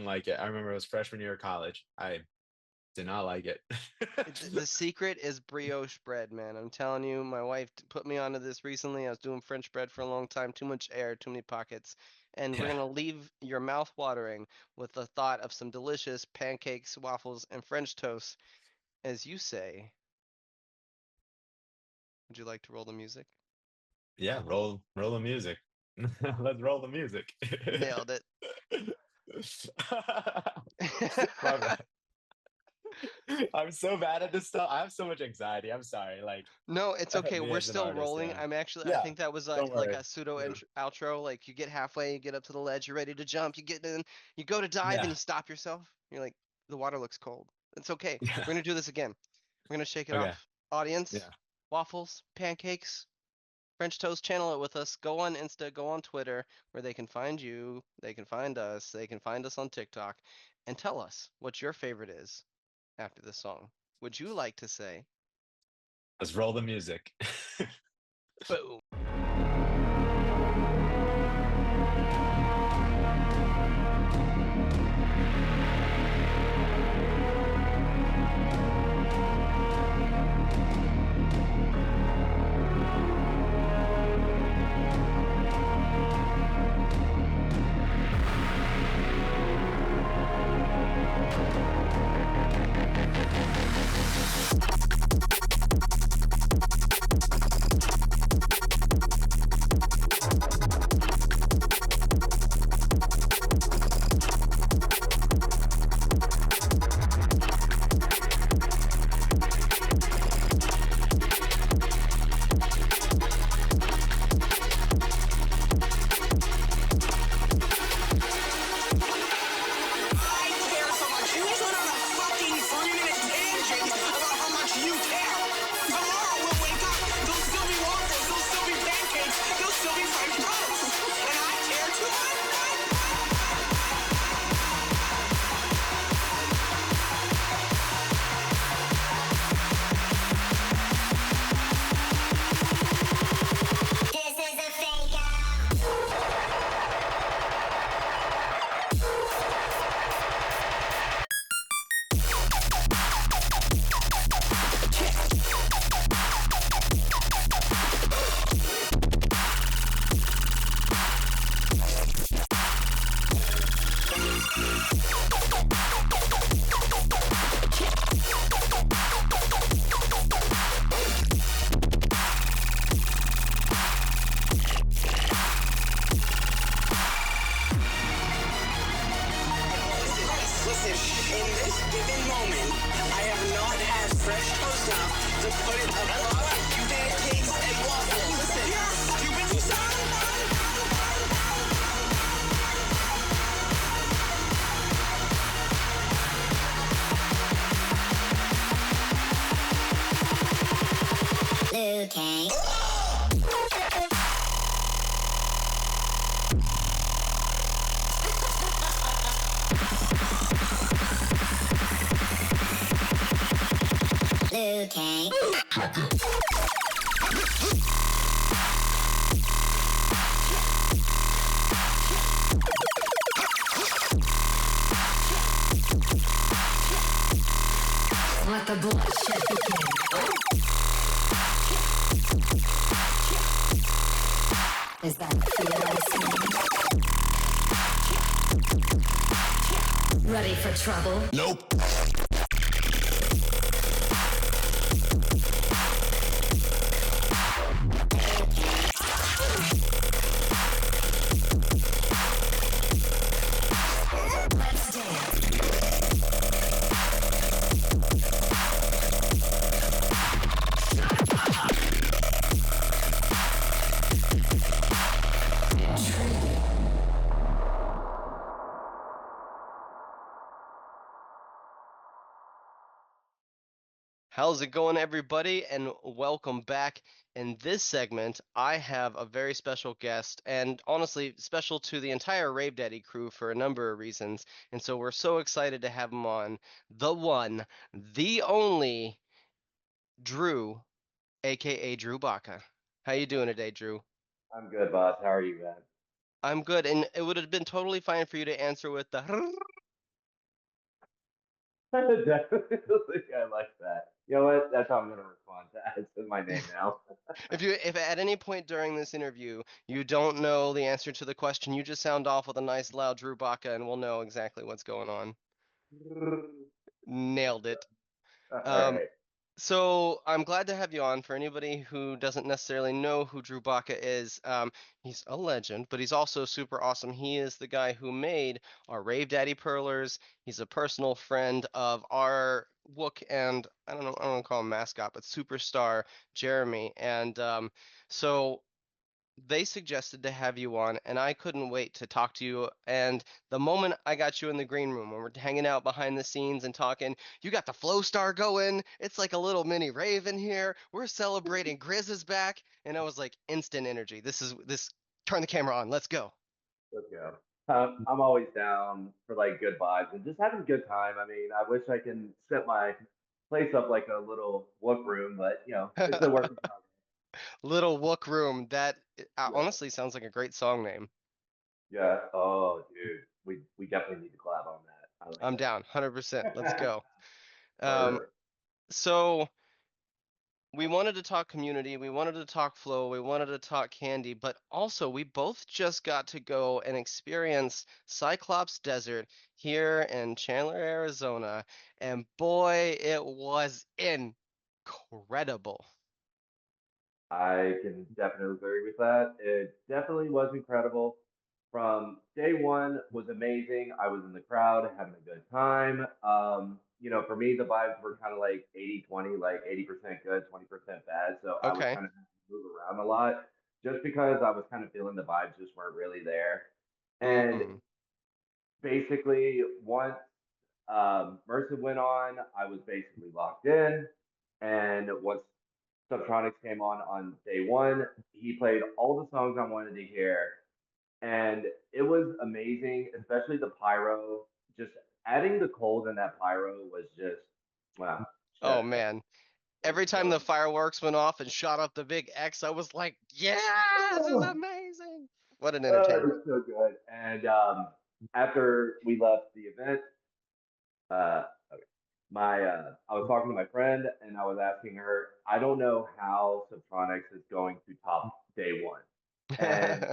like it. I remember it was freshman year of college. I did not like it. the secret is brioche bread, man. I'm telling you, my wife put me onto this recently. I was doing French bread for a long time, too much air, too many pockets. And we're Yeah. gonna leave your mouth watering with the thought of some delicious pancakes, waffles, and French toast. As you say, would you like to roll the music? Yeah, roll the music. Let's roll the music. Nailed it. My bad. I'm so bad at this stuff. I have so much anxiety. I'm sorry. Like No, it's okay. me We're as an still artist, rolling. yeah. I'm actually, I Yeah, think that was don't like worry. a pseudo outro. Like you get halfway, you get up to the ledge, you're ready to jump, you get in, you go to dive and you Yeah. stop yourself. You're like, the water looks cold. It's okay. Yeah. We're gonna do this again. We're gonna shake it Okay. off. Audience, Yeah. waffles, pancakes, French toast, channel it with us. Go on Insta, go on Twitter, where they can find you, they can find us, they can find us on TikTok, and tell us what your favorite is after this song. Would you like to say, Let's roll the music. boom? I care so much. You went on a fucking 3-minute tangent about how much you care. Tomorrow we'll wake up. There'll still be waffles. There'll still be pancakes. There'll still be French toast. And I care too much. This is a fake out. Listen, in this given moment, I have not had fresh toast enough to put it above pancakes and waffles. Listen, you're stupid, you son. Liu Kang. Liu Kang. Let the bloodshed begin. Is that fear I see? Ready for trouble? Nope. Let's dance. How's it going, everybody? And welcome back. In this segment, I have a very special guest, and honestly, special to the entire ravedaddy crew for a number of reasons. And so we're so excited to have him on. The one, the only, Drew, aka Drew Baca. How you doing today, Drew? I'm good, boss. How are you, man? I'm good, and it would have been totally fine for you to answer with the Definitely, I like that. You know what? That's how I'm gonna respond to that. It's my name now. if at any point during this interview you don't know the answer to the question, you just sound off with a nice loud Drew Baca and we'll know exactly what's going on. Nailed it. All Um, right. so I'm glad to have you on. For anybody who doesn't necessarily know who Drew Baca is, he's a legend, but he's also super awesome. He is the guy who made our Rave Daddy Perlers. He's a personal friend of our Wook and I don't want to call him mascot, but superstar Jeremy. And so they suggested to have you on, and I couldn't wait to talk to you. And the moment I got you in the green room, when we're hanging out behind the scenes and talking, you got the Flow Star going. It's like a little mini rave in here. We're celebrating Grizz is back, and I was like, instant energy. This. Turn the camera on. Let's go. Let's go. I'm always down for like good vibes and just having a good time. I mean, I wish I can set my place up like a little work room, but it's a work in progress. Little Wook room. That Yeah. honestly sounds like a great song name. Yeah. Oh, dude, we definitely need to collab on that. I like I'm down, 100%. Let's that. go. Um, Perfect. so. We wanted to talk community, we wanted to talk flow, we wanted to talk candy, but also we both just got to go and experience Cyclops Desert here in Chandler, Arizona, and boy, it was incredible. I can definitely agree with that. It definitely was incredible. From day one was amazing. I was in the crowd having a good time. For me, the vibes were kind of like 80-20, like 80% good, 20% bad. So I was Okay. kind of move around a lot just because I was kind of feeling the vibes just weren't really there. And Mm-hmm. basically, once Mercer went on, I was basically locked in. And once Subtronics came on day one, he played all the songs I wanted to hear. And it was amazing, especially the pyro. Just adding the cold in that pyro was just, wow, Oh chef kiss. man. It was Every time so the fireworks went off and shot up the big X, I was like, yeah, this is good. amazing. What an Oh, it entertainment. was so good. And after we left the event, uh, okay, I was talking to my friend and I was asking her, I don't know how Subtronics is going to top day one. And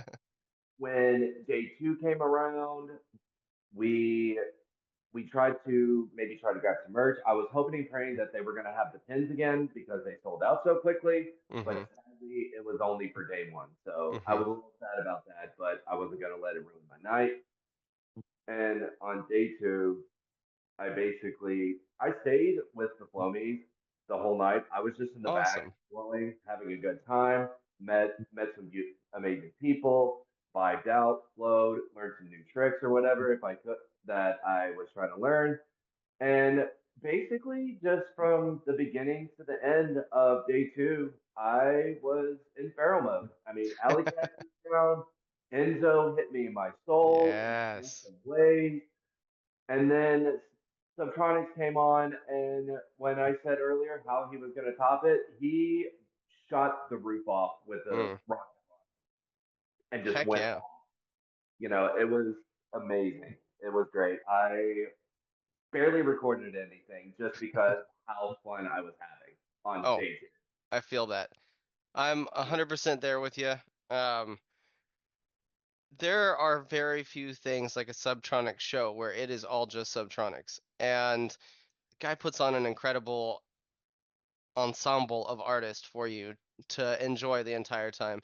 when day two came around, we we tried to maybe try to grab some merch. I was hoping and praying that they were going to have the pins again because they sold out so quickly. Mm-hmm. But sadly, it was only for day one. So I Mm-hmm. was a little sad about that, but I wasn't going to let it ruin my night. And on day two, I stayed with the Flomies the whole night. I was just in the back, Awesome. flowing, having a good time. Met some amazing people, vibed out, flowed, learned some new tricks or whatever if I could that I was trying to learn. And basically, just from the beginning to the end of day two, I was in feral mode. I mean, Alley Cat down, Enzo hit me in my soul, and Yes. Blaze. And then Subtronics came on, and when I said earlier how he was going to top it, he shot the roof off with a Mm. rocket and just Heck went yeah. off. It was amazing. It was great. I barely recorded anything just because how fun I was having on Oh, stage. I feel that. I'm 100% there with you. Um, there are very few things like a Subtronics show where it is all just Subtronics. And the guy puts on an incredible ensemble of artists for you to enjoy the entire time.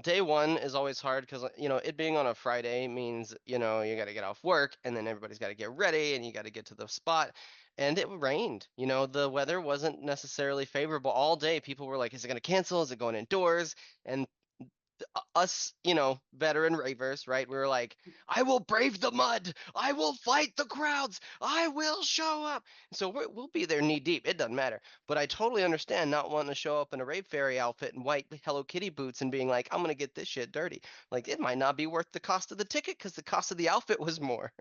Day one is always hard because, it being on a Friday means, you got to get off work and then everybody's got to get ready and you got to get to the spot. And it rained. The weather wasn't necessarily favorable all day. People were like, is it going to cancel? Is it going indoors? And us, veteran ravers, right? We were like, I will brave the mud. I will fight the crowds. I will show up. So we'll be there knee deep. It doesn't matter. But I totally understand not wanting to show up in a rave fairy outfit and white Hello Kitty boots and being like, I'm gonna get this shit dirty. Like it might not be worth the cost of the ticket because the cost of the outfit was more.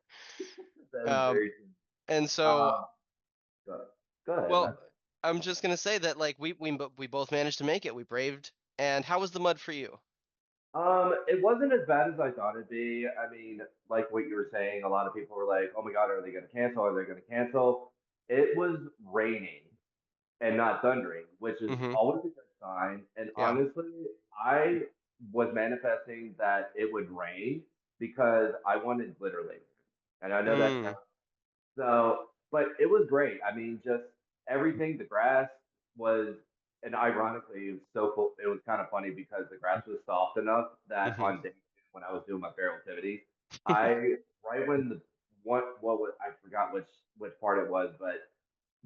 That is Um, very true. and so, Um, go, go ahead, well, man. I'm just gonna say that like we both managed to make it. We braved. And how was the mud for you? It wasn't as bad as I thought it'd be. I mean, like what you were saying, a lot of people were like, "Oh my God, are they going to cancel? Are they going to cancel?" It was raining and not thundering, which is Mm-hmm. always a good sign. And Yeah. honestly, I was manifesting that it would rain because I wanted glitter later. And I know that Mm. sounds so, but it was great. I mean, just everything, the grass was, and ironically, it was so cool. It was kind of funny because the grass was soft enough that Mm-hmm. on day two, when I was doing my feral activities, I, right when what was, I forgot which part it was, but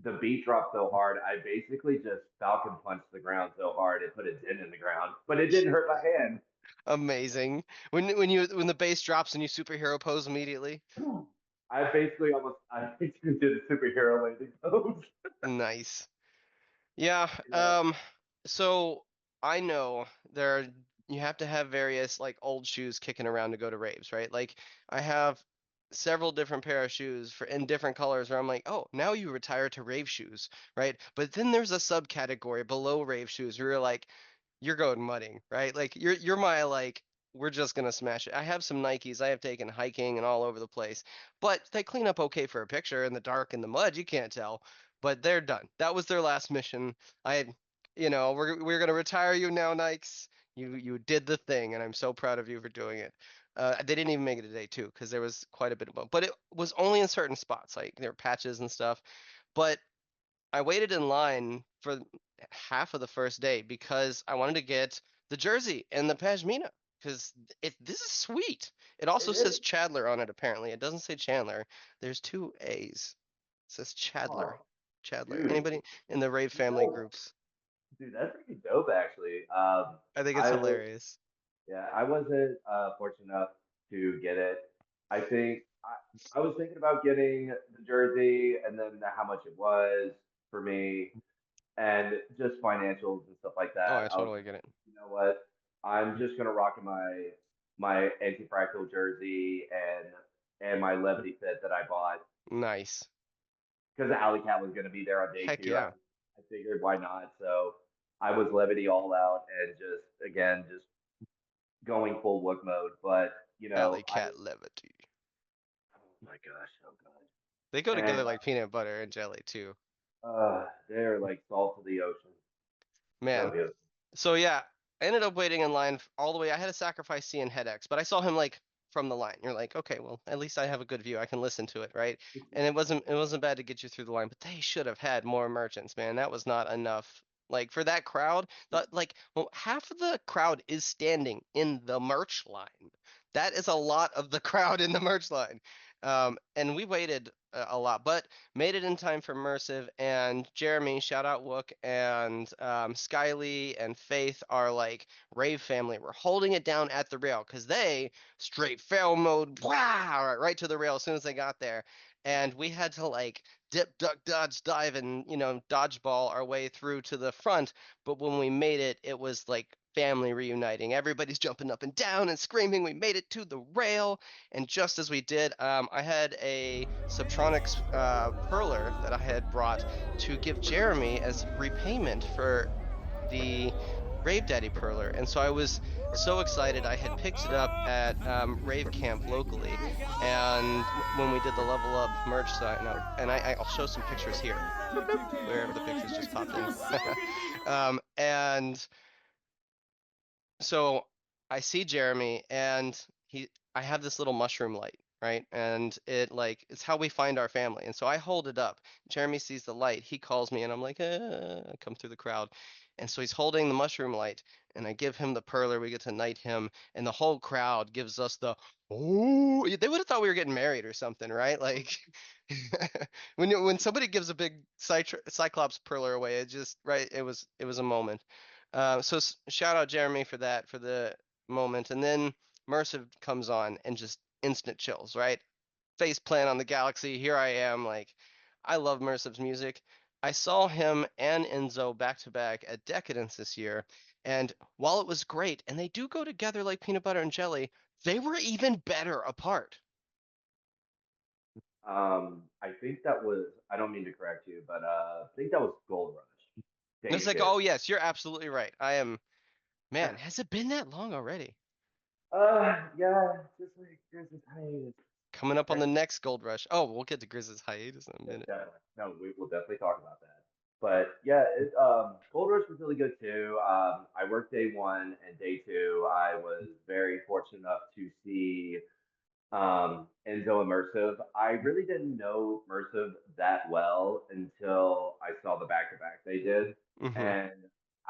the beat dropped so hard, I basically just falcon punched the ground so hard it put a dent in the ground, but it didn't hurt my hand. Amazing. When the bass drops and you superhero pose immediately. I basically did a superhero landing pose. Nice. Yeah, Yeah. so I know you have to have various like old shoes kicking around to go to raves, right? Like I have several different pair of shoes for in different colors where I'm like, oh, now you retire to rave shoes, right? But then there's a subcategory below rave shoes where you're like, you're going mudding, right? Like you're my like we're just gonna smash it. I have some Nikes I have taken hiking and all over the place, but they clean up okay for a picture in the dark in the mud. You can't tell, but they're done. That was their last mission. I, we're gonna retire you now, Nikes. You did the thing, and I'm so proud of you for doing it. They didn't even make it a day two because there was quite a bit of mud, but it was only in certain spots, like there were patches and stuff. But I waited in line for half of the first day because I wanted to get the jersey and the pashmina because this is sweet. It It also says is. Chadler on it, apparently. It doesn't say Chandler. There's two A's. It says Chadler. Oh, Chandler. dude, Anybody in the Rave family no, groups? dude, that's pretty dope, actually. I think it's I was, hilarious. yeah, I wasn't fortunate enough to get it. I was thinking about getting the jersey and then how much it was for me and just financials and stuff like Oh, that. I I was totally like, get it. you know what? I'm just gonna rock my anti-fractal jersey and my levity fit that I bought Nice. because Alley Cat was going to be there on day Heck two. yeah. I figured why not? So I was levity all out and just again just going full wook mode. But Alley Cat Levity. oh my gosh, so good. They go And together like peanut butter and jelly too. they're like salt of the ocean. So Man, good. so yeah, I ended up waiting in line all the way. I had to sacrifice seeing HeadX, but I saw him like from the line. You're like, okay, well, at least I have a good view. I can listen to it, right? And it wasn't bad to get you through the line, but they should have had more merchants, man. That was not enough. Like for that crowd, like well, half of the crowd is standing in the merch line. That is a lot of the crowd in the merch line. And we waited a lot, but made it in time for Mersive and Jeremy, shout out Wook, and Skyly and Faith are like Rave family. We're holding it down at the rail because they straight fail mode, wow, right to the rail as soon as they got there. And we had to like dip, duck, dodge, dive, and dodgeball our way through to the front. But when we made it, it was like family reuniting. Everybody's jumping up and down and screaming. We made it to the rail, and just as we did, I had a Subtronics perler that I had brought to give Jeremy as repayment for the Rave Daddy perler. And so I was so excited. I had picked it up at Rave Camp locally. And when we did the level up merch sign, and I'll show some pictures here, where the pictures just popped in. And so I see Jeremy and I have this little mushroom light, right? And it's how we find our family. And so I hold it up. Jeremy sees the light. He calls me and I'm like, I come through the crowd. And so he's holding the mushroom light and I give him the perler. We get to knight him and the whole crowd gives us the, oh, they would have thought we were getting married or something, right? Like when somebody gives a big Cyclops perler away, it just, right, it was a moment. So shout out Jeremy for that, for the moment, and then Mersive comes on and just instant chills, right? Face plant on the Galaxy. Here I am. Like, I love Mersive's music. I saw him and Enzo back to back at Decadence this year, and while it was great, and they do go together like peanut butter and jelly, they were even better apart. I think that was, I don't mean to correct you, but I think that was Gold Rush. And it's Day like, two. oh yes, you're absolutely right. I am, man, has it been that long already? Yeah, just like there's this hiatus. Coming up on the next Gold Rush. Oh, we'll get to Grizz's hiatus in a Yeah, minute. definitely. No, we will definitely talk about that. But yeah, Gold Rush was really good too. I worked day one and day two. I was very fortunate enough to see Enzo Immersive. I really didn't know Immersive that well until I saw the back to back they did, Mm-hmm. and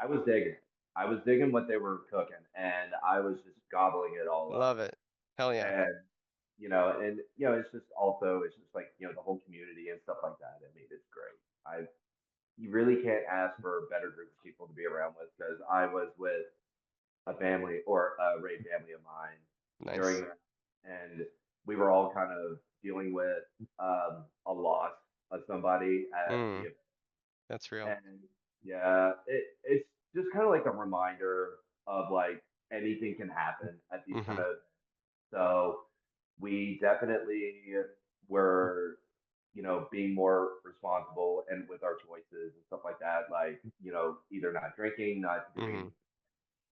I was digging it. I was digging what they were cooking, and I was just gobbling it all up. Love it. Hell yeah. And it's just also it's just like the whole community and stuff like that. I mean, it's great. I You really can't ask for a better group of people to be around with because I was with a family or a rave family of mine during Nice. that, and we were all kind of dealing with a loss of somebody at the Mm, event. that's real. And yeah, it's just kind of like a reminder of like anything can happen at these kind Mm-hmm. of. So we definitely were, being more responsible and with our choices and stuff like that. Like, either not drinking, not Mm-hmm.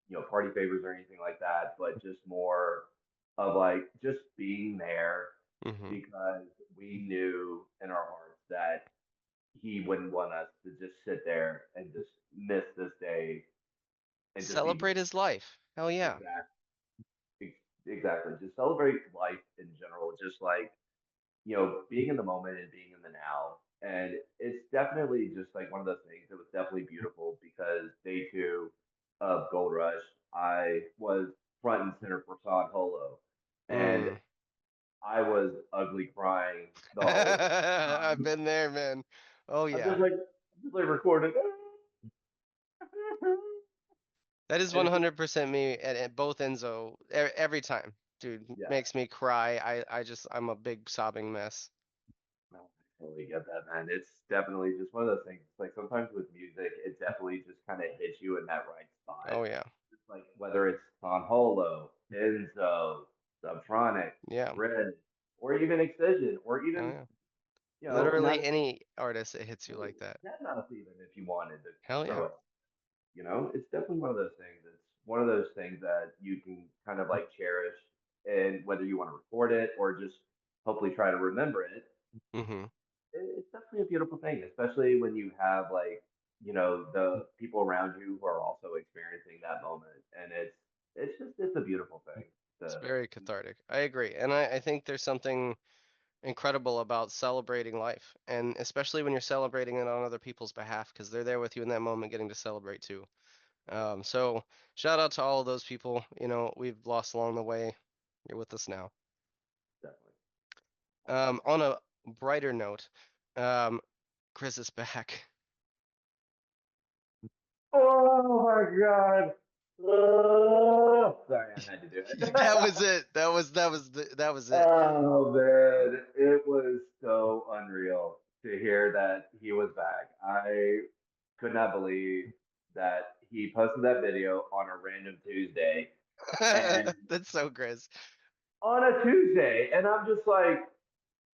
doing, party favors or anything like that, but just more of like just being there Mm-hmm. because we knew in our hearts that he wouldn't want us to just sit there and just miss this day and just be Celebrate his life. Hell yeah. exactly exactly just celebrate life in general, just like being in the moment and being in the now. And it's definitely just like one of those things. It was definitely beautiful because day two of Gold Rush, I was front and center for San Holo, and Mm. I was ugly crying the whole I've time. been there, man. Oh I'm yeah. just like recording. That is And it's just, 100% me at both Enzo every time. Dude, yeah, makes me cry. I'm a big sobbing mess. no, I totally get that, man. It's definitely just one of those things. Like sometimes with music, it definitely just kind of hits you in that right spot. Oh yeah. Just like whether it's Tom Holo, Enzo, Subtronic, Yeah. Red, or even Excision, or Oh even, yeah. not Literally any artist that hits you like that. Deadmau5 even if you wanted to Hell throw yeah. it. It's definitely one of those things. It's one of those things that you can kind of like cherish, and whether you want to record it or just hopefully try to remember it, Mm-hmm. it's definitely a beautiful thing, especially when you have like, the people around you who are also experiencing that moment. And it's a beautiful thing. It's To, very cathartic. I agree. And I think there's something incredible about celebrating life, and especially when you're celebrating it on other people's behalf, because they're there with you in that moment getting to celebrate too. So shout out to all of those people, we've lost along the way. You're with us now. definitely. On a brighter note, um, Chris is back. Oh my God. Oh, sorry, I had to do it. That was it. That was it. Oh man, it was so unreal to hear that he was back. I could not believe that he posted that video on a random Tuesday and That's so Chris. and I'm just like,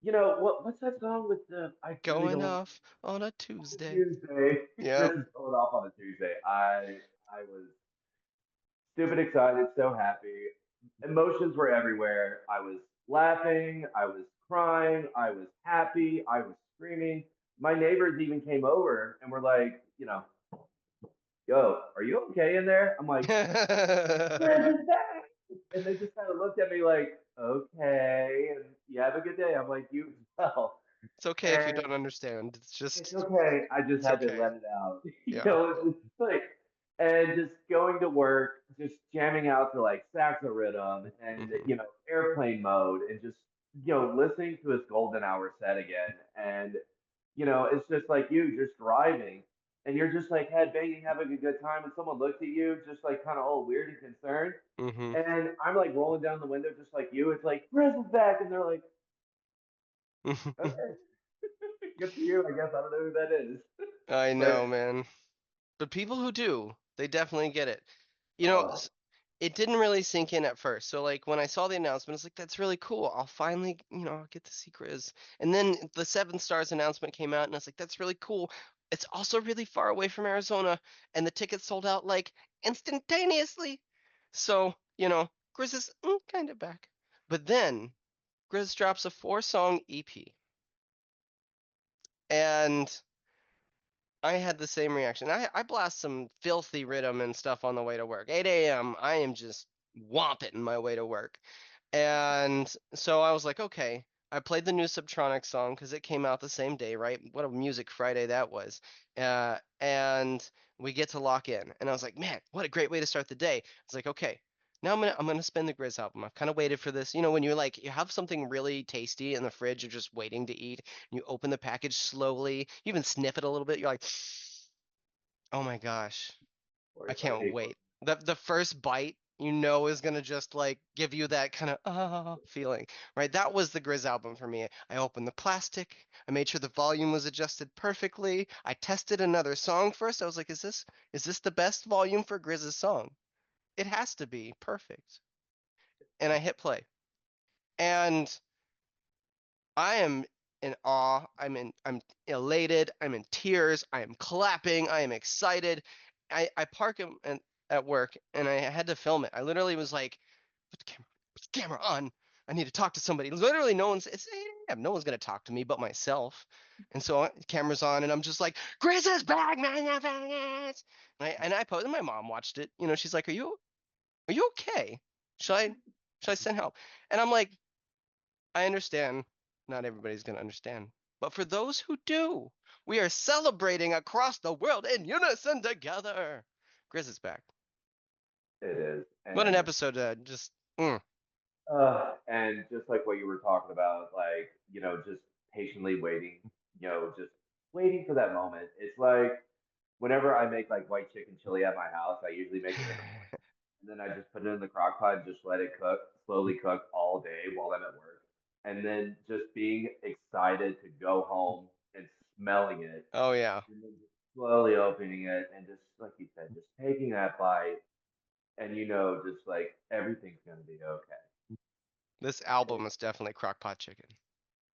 what's that song with the I really Going don't want off on a to Tuesday. Tuesday. Chris Yep. is going off on a Tuesday. I was stupid excited, so happy. Emotions were everywhere. I was laughing, I was crying, I was happy, I was screaming. My neighbors even came over and were like, yo, are you okay in there? I'm like, Chris is back. And they just kind of looked at me like, okay, and you have a good day. I'm like, you as well. It's okay if you And don't understand. it's It's okay. I just it's had to okay. let it out. Yeah. It's just like, and just going to work, just jamming out to like saxo rhythm and, Hmm. airplane mode and just, listening to his golden hour set again. And, it's just like you just driving. and you're just like headbanging, having a good time, and someone looks at you just like kind of all weird and concerned. Mm-hmm. And I'm like rolling down the window just like you. It's like, Chris is back. And they're like, okay, good for you, I guess. I don't know who that is. I But, know, man. But people who do, they definitely get it. You know, oh, it didn't really sink in at first. So like when I saw the announcement, it's like that's really cool. I'll finally, I'll get to see Grizz. And then the Seven Stars announcement came out, and I was like, that's really cool. It's also really far away from Arizona, and the tickets sold out like instantaneously. So, Grizz is kind of back. But then Grizz drops a 4-song EP, and I had the same reaction. I blast some filthy rhythm and stuff on the way to work. 8 a.m. I am just whomping my way to work. And so I was like, okay. I played the new Subtronic song because it came out the same day, right? What a Music Friday that was. And we get to lock in. And I was like, man, what a great way to start the day. I was like, okay. Now I'm gonna spin the Grizz album. I've kind of waited for this. When you have something really tasty in the fridge, you're just waiting to eat. And you open the package slowly. You even sniff it a little bit. You're like, oh my gosh, I or can't okay, wait. The first bite, is gonna just like give you that kind of feeling, right? That was the Grizz album for me. I opened the plastic. I made sure the volume was adjusted perfectly. I tested another song first. I was like, is this the best volume for Grizz's song? It has to be perfect. And I hit play. And I am in awe. I'm elated. I'm in tears. I am clapping. I am excited. I park at work and I had to film it. I literally was like, put the camera on. I need to talk to somebody. Literally, it's 8 a.m. No one's gonna talk to me but myself. And so camera's on and I'm just like, Chris is back, man. And I posted. My mom watched it. She's like, are you okay? Should I send help? And I'm like, I understand not everybody's going to understand. But for those who do, we are celebrating across the world in unison together. Grizz is back. it is. What an episode. Just, And just like what you were talking about, like, just patiently waiting, just waiting for that moment. It's like whenever I make like white chicken chili at my house, I usually make it in the morning and then I just put it in the crock pot and just let it cook, slowly cook all day while I'm at work. And then just being excited to go home and smelling it oh, yeah. and then just slowly opening it and just like you said, just taking that bite and just like everything's gonna be okay. This album is definitely crockpot chicken.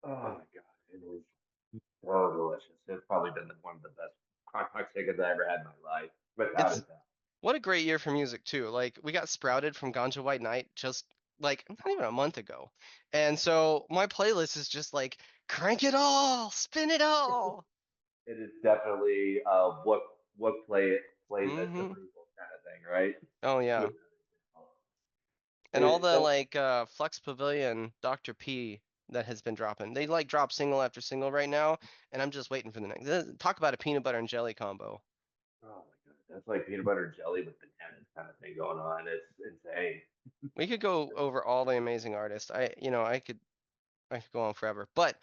Oh my god, it is so delicious. It's probably been one of the best crock-pot chickens I ever had in my life, without a It's doubt. What a great year for music, too. Like, we got Sprouted from Ganja White Night just like not even a month ago. And so my playlist is just like, crank it all, spin it all. It is definitely what plays at Hmm. Super Bowl kind of thing, right? Oh, yeah. With And all the so like Flux Pavilion, Dr. P that has been dropping. They like drop single after single right now, and I'm just waiting for the next. Talk about a peanut butter and jelly combo. oh my god, that's like peanut butter and jelly with bananas kind of thing going on. It's insane. We could go over all the amazing artists. I could go on forever, but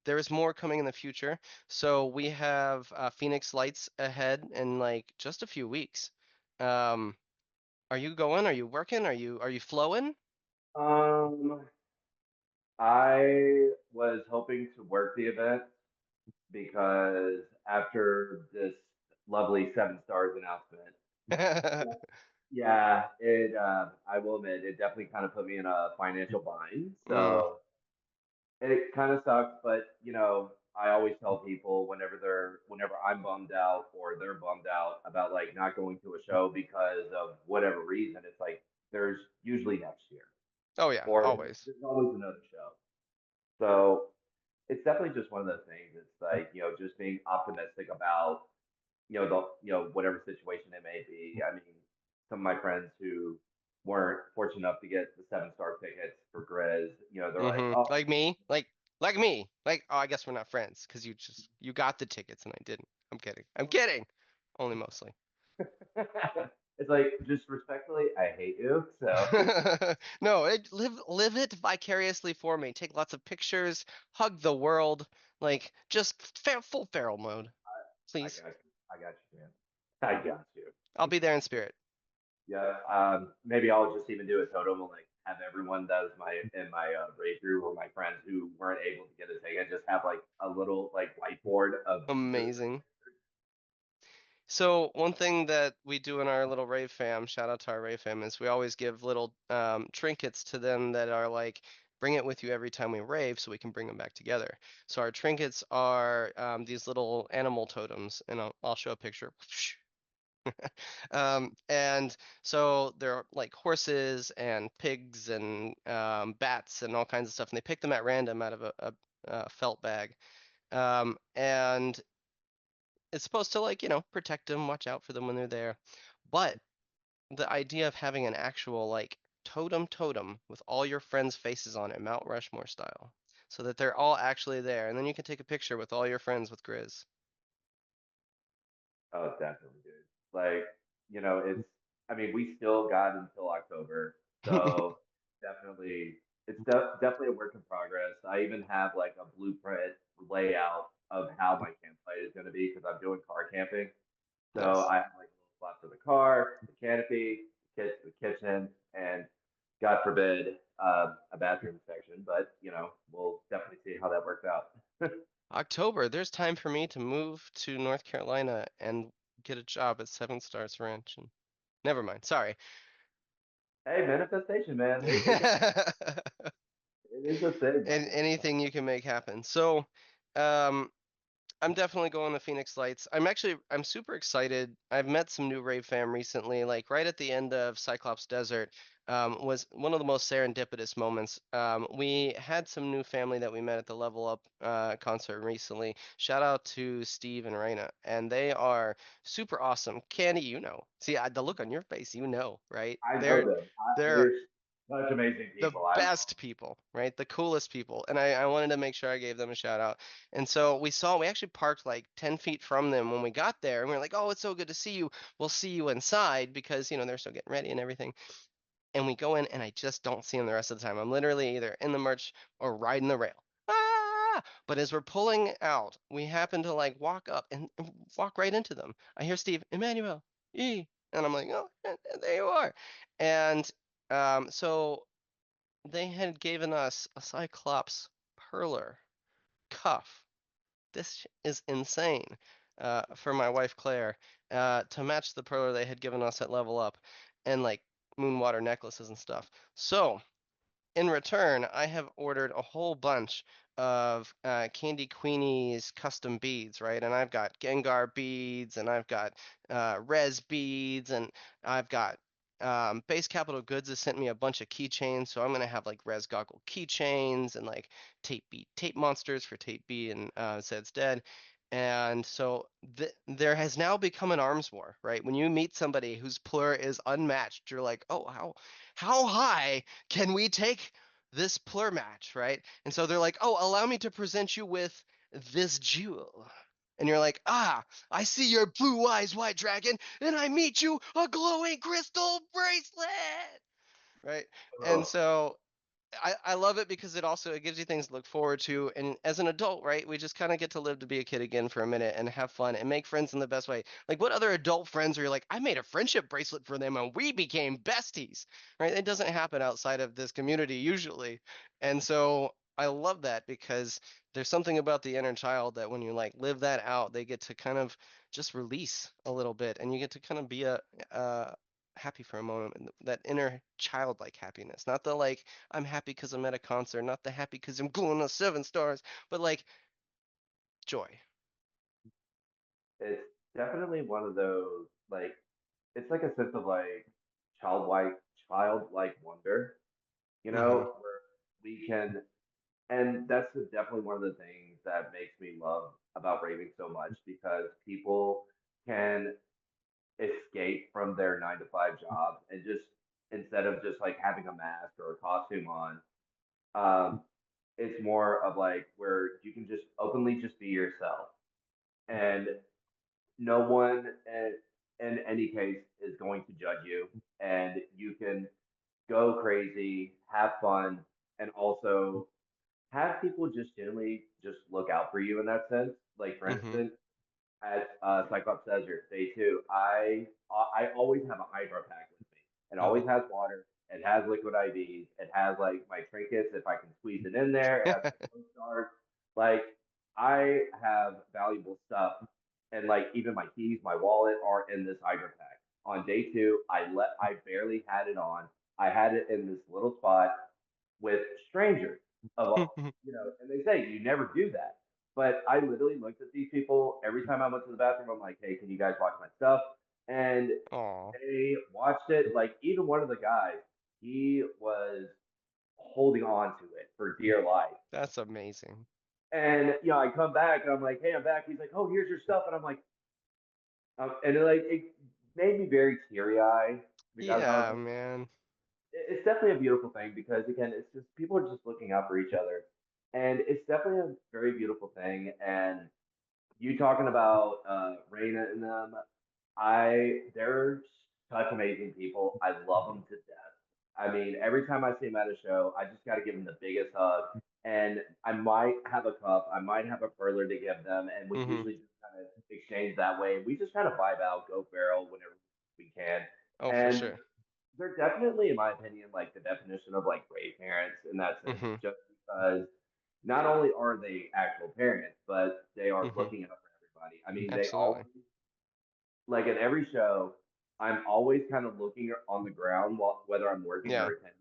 there is more coming in the future. So we have Phoenix Lights ahead in like just a few weeks. Um, are you going? Are you working? Are you flowing? Um, I was hoping to work the event because after this lovely seven stars announcement, yeah, it I will admit it definitely kind of put me in a financial bind. Mm. So it kind of sucks, but I always tell people whenever I'm bummed out or they're bummed out about like not going to a show because of whatever reason, it's like there's usually next year Oh yeah, or always. there's always another show. So it's definitely just one of those things. It's like, just being optimistic about, whatever situation it may be. I mean, some of my friends who weren't fortunate enough to get the seven-star tickets for Grizz, they're like, Hmm. oh, Like me, like me, like oh, I guess we're not friends because you got the tickets and I didn't. I'm kidding. I'm kidding. Only mostly. it's like, just respectfully, I hate you. So No, live it vicariously for me. Take lots of pictures, hug the world, like just full feral mode, I please. got you. I got you, man. I got you. I'll be there in spirit. Yeah. Maybe I'll just even do a totem and like have everyone that is in my rave group or my friends who weren't able to get a ticket just have like a little like whiteboard of just Amazing. So one thing that we do in our little rave fam, shout out to our rave fam, is we always give little trinkets to them that are like, bring it with you every time we rave so we can bring them back together. So our trinkets are these little animal totems, and I'll show a picture. And so they're like horses and pigs and bats and all kinds of stuff, and they pick them at random out of a felt bag. And it's supposed to like, protect them, watch out for them when they're there. But the idea of having an actual like totem with all your friends' faces on it, Mount Rushmore style, so that they're all actually there, and then you can take a picture with all your friends with Grizz. Oh, definitely, dude. Like, it's, I mean, we still got until October. So definitely, definitely a work in progress. I even have like a blueprint layout of how my campsite is going to be because I'm doing car camping. So Nice. I have like a little spot for the car, the canopy, the kitchen, and God forbid, a bathroom section. But, we'll definitely see how that works out. October, there's time for me to move to North Carolina and get a job at Seven Stars Ranch. And never mind. Sorry. Hey, manifestation, man. It is a thing, And man. anything you can make happen. So, um, I'm definitely going to Phoenix Lights. I'm super excited. I've met some new rave fam recently, like right at the end of Cyclops Desert, was one of the most serendipitous moments. We had some new family that we met at the Level Up concert recently. Shout out to Steve and Raina, and they are super awesome. Candy, See, the look on your face, right? I know They're them. they're They're such amazing the people. I love best people, right? The coolest people. And I wanted to make sure I gave them a shout out. And so we actually parked like 10 feet from them when we got there. And we were like, oh, it's so good to see you. We'll see you inside because, they're still getting ready and everything. And we go in and I just don't see them the rest of the time. I'm literally either in the merch or riding the rail. Ah! But as we're pulling out, we happen to like walk up and walk right into them. I hear Steve, Emmanuel, E. And I'm like, oh, there you are. And so they had given us a Cyclops Perler cuff. This is insane for my wife Claire to match the Perler they had given us at Level Up and like Moonwater necklaces and stuff. So in return, I have ordered a whole bunch of Candy Queenie's custom beads, right? And I've got Gengar beads, and I've got Res beads, and I've got Base Capital Goods has sent me a bunch of keychains, so I'm gonna have like Res Goggle keychains and like Tape B tape monsters for Tape B and Zed's Dead. And so there has now become an arms war, right? When you meet somebody whose plur is unmatched, you're like, oh, how high can we take this plur match, right? And so they're like, oh, allow me to present you with this jewel. And you're like, I see your blue eyes, white dragon, and I meet you a glowing crystal bracelet, right? And them. so I love it because it gives you things to look forward to. And as an adult, right, we just kind of get to live to be a kid again for a minute and have fun and make friends in the best way. Like, what other adult friends are you like, I made a friendship bracelet for them and we became besties, right? It doesn't happen outside of this community usually. And so I love that because there's something about the inner child that when you like live that out, they get to kind of just release a little bit and you get to kind of be uh, happy for a moment, that inner childlike happiness, not the like I'm happy because I'm at a concert, not the happy because I'm going to Seven Stars, but like joy. It's definitely one of those like it's like a sense of like childlike childlike wonder, Mm-hmm. where we can and that's definitely one of the things that makes me love about raving so much because people can escape from their 9 to 5 job and just instead of just like having a mask or a costume on, um, it's more of like where you can just openly just be yourself and no one in any case is going to judge you and you can go crazy, have fun, and also have people just generally just look out for you in that sense. Like for Mm-hmm. instance, at Cyclops Desert Day 2, I always have a hydro pack with me. It always Oh. has water. It has liquid IVs. It has like my trinkets if I can squeeze it in there. It has my phone stars. Like I have valuable stuff, and like even my keys, my wallet are in this hydro pack. On day 2, I barely had it on. I had it in this little spot with strangers of and they say you never do that. But I literally looked at these people every time I went to the bathroom. I'm like, hey, can you guys watch my stuff? And Oh, they watched it. Like even one of the guys, he was holding on to it for dear life. that's amazing. And I come back and I'm like, hey, I'm back. He's like, oh, here's your stuff. And I'm like, and it made me very teary eyed because I was Yeah, like, man. it's definitely a beautiful thing because again, it's just people are just looking out for each other, and it's definitely a very beautiful thing. And you talking about Raina and them, they're such amazing people. I love them to death. I mean, every time I see them at a show, I just got to give them the biggest hug. And I might have a cup, I might have a perler to give them, and we Mm-hmm. usually just kind of exchange that way. We just kind of vibe out, go barrel whenever we can. Oh, for And sure. they're definitely, in my opinion, like the definition of like great parents in that sense, Mm-hmm. just because not only are they actual parents, but they are Mm-hmm. looking out for everybody. I mean, they Absolutely. always like at every show, I'm always kind of looking on the ground while whether I'm working or Yeah. attending.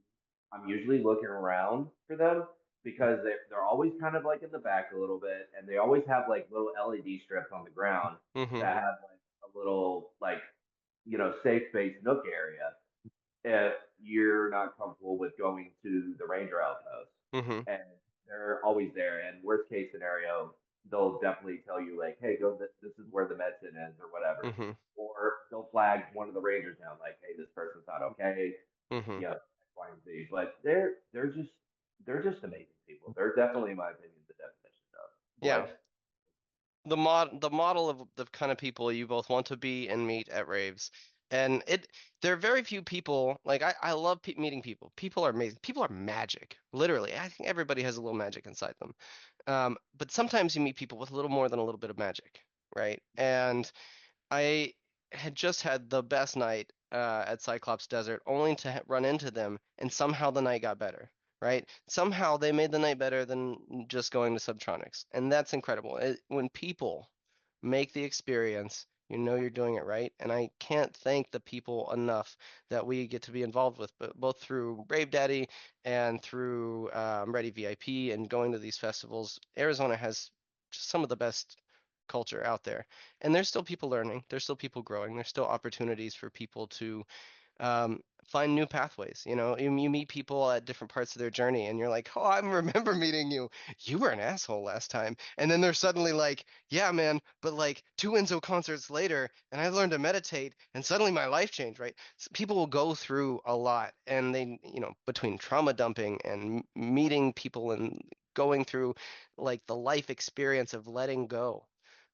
I'm usually looking around for them because they're always kind of like in the back a little bit, and they always have like little LED strips on the ground Mm-hmm. that have like a little like safe space nook area if you're not comfortable with going to the ranger outpost. Mm-hmm. And they're always there. And worst case scenario, they'll definitely tell you like, hey, go. This is where the medicine is, or whatever. Mm-hmm. Or they'll flag one of the rangers down, like, hey, this person's not okay. Mm-hmm. X, Y, and Z. But they're just amazing people. They're definitely, in my opinion, the definition of Yeah. like. The model of the kind of people you both want to be and meet at raves. And there are very few people like I love meeting people. People are amazing. People are magic. Literally. I think everybody has a little magic inside them. But sometimes you meet people with a little more than a little bit of magic, right? And I had just had the best night at Cyclops Desert, only to run into them, and somehow the night got better, right? Somehow they made the night better than just going to Subtronics, and that's incredible. When people make the experience, you know you're doing it right, and I can't thank the people enough that we get to be involved with, but both through ravedaddy and through Ready VIP and going to these festivals. Arizona has just some of the best culture out there, and there's still people learning, there's still people growing, there's still opportunities for people to find new pathways. You meet people at different parts of their journey, and you're like, oh, I remember meeting you. You were an asshole last time. And then they're suddenly like, yeah, man, but like 2 Enzo concerts later, and I learned to meditate, and suddenly my life changed, right? People will go through a lot, and between trauma dumping and meeting people and going through like the life experience of letting go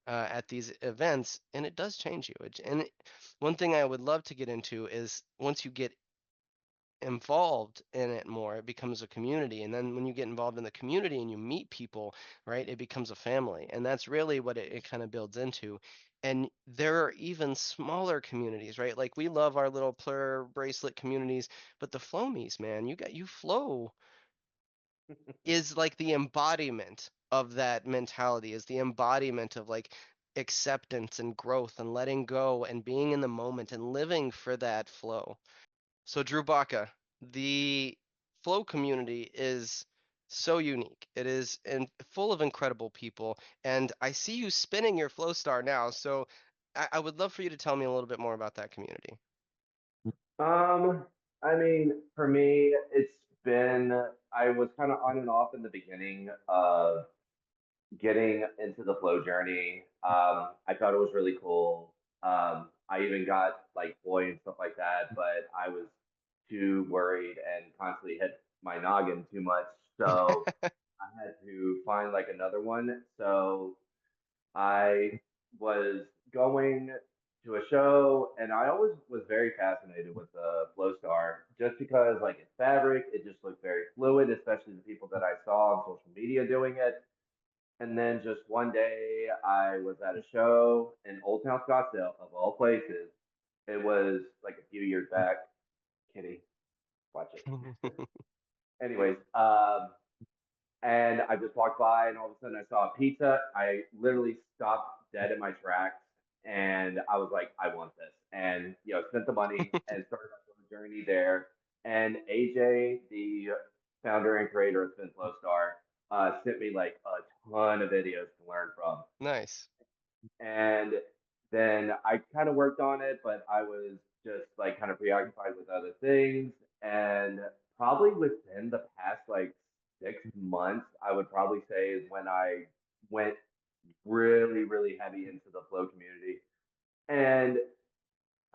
at these events, and it does change you. One thing I would love to get into is once you get involved in it more, it becomes a community. And then when you get involved in the community and you meet people, right, it becomes a family. And that's really what it kind of builds into. And there are even smaller communities, right? Like we love our little plur bracelet communities, but the flomies, man, you flow is like the embodiment of that mentality, is the embodiment of like acceptance and growth and letting go and being in the moment and living for that flow. So Drew Baca, the flow community is so unique. It is full of incredible people, and I see you spinning your flow star now. So I would love for you to tell me a little bit more about that community. I mean, for me, it's been I was kind of on and off in the beginning of getting into the flow journey. I thought it was really cool. I even got like boy and stuff like that, but I was too worried and constantly hit my noggin too much. So I had to find like another one. So I was going to a show, and I always was very fascinated with the Flow Star, just because like its fabric, it just looked very fluid, especially the people that I saw on social media doing it. And then just one day, I was at a show in Old Town Scottsdale, of all places. It was like a few years back. Kitty, watch it. Anyways, and I just walked by, and all of a sudden I saw a pizza. I literally stopped dead in my tracks, and I was like, I want this, and spent the money and started my journey there. And AJ, the founder and creator of Spin Flow Star, sent me like a ton of videos to learn from. Nice. And then I kind of worked on it, but I was just like kind of preoccupied with other things. And probably within the past like 6 months, I would probably say is when I went really, really heavy into the flow community. And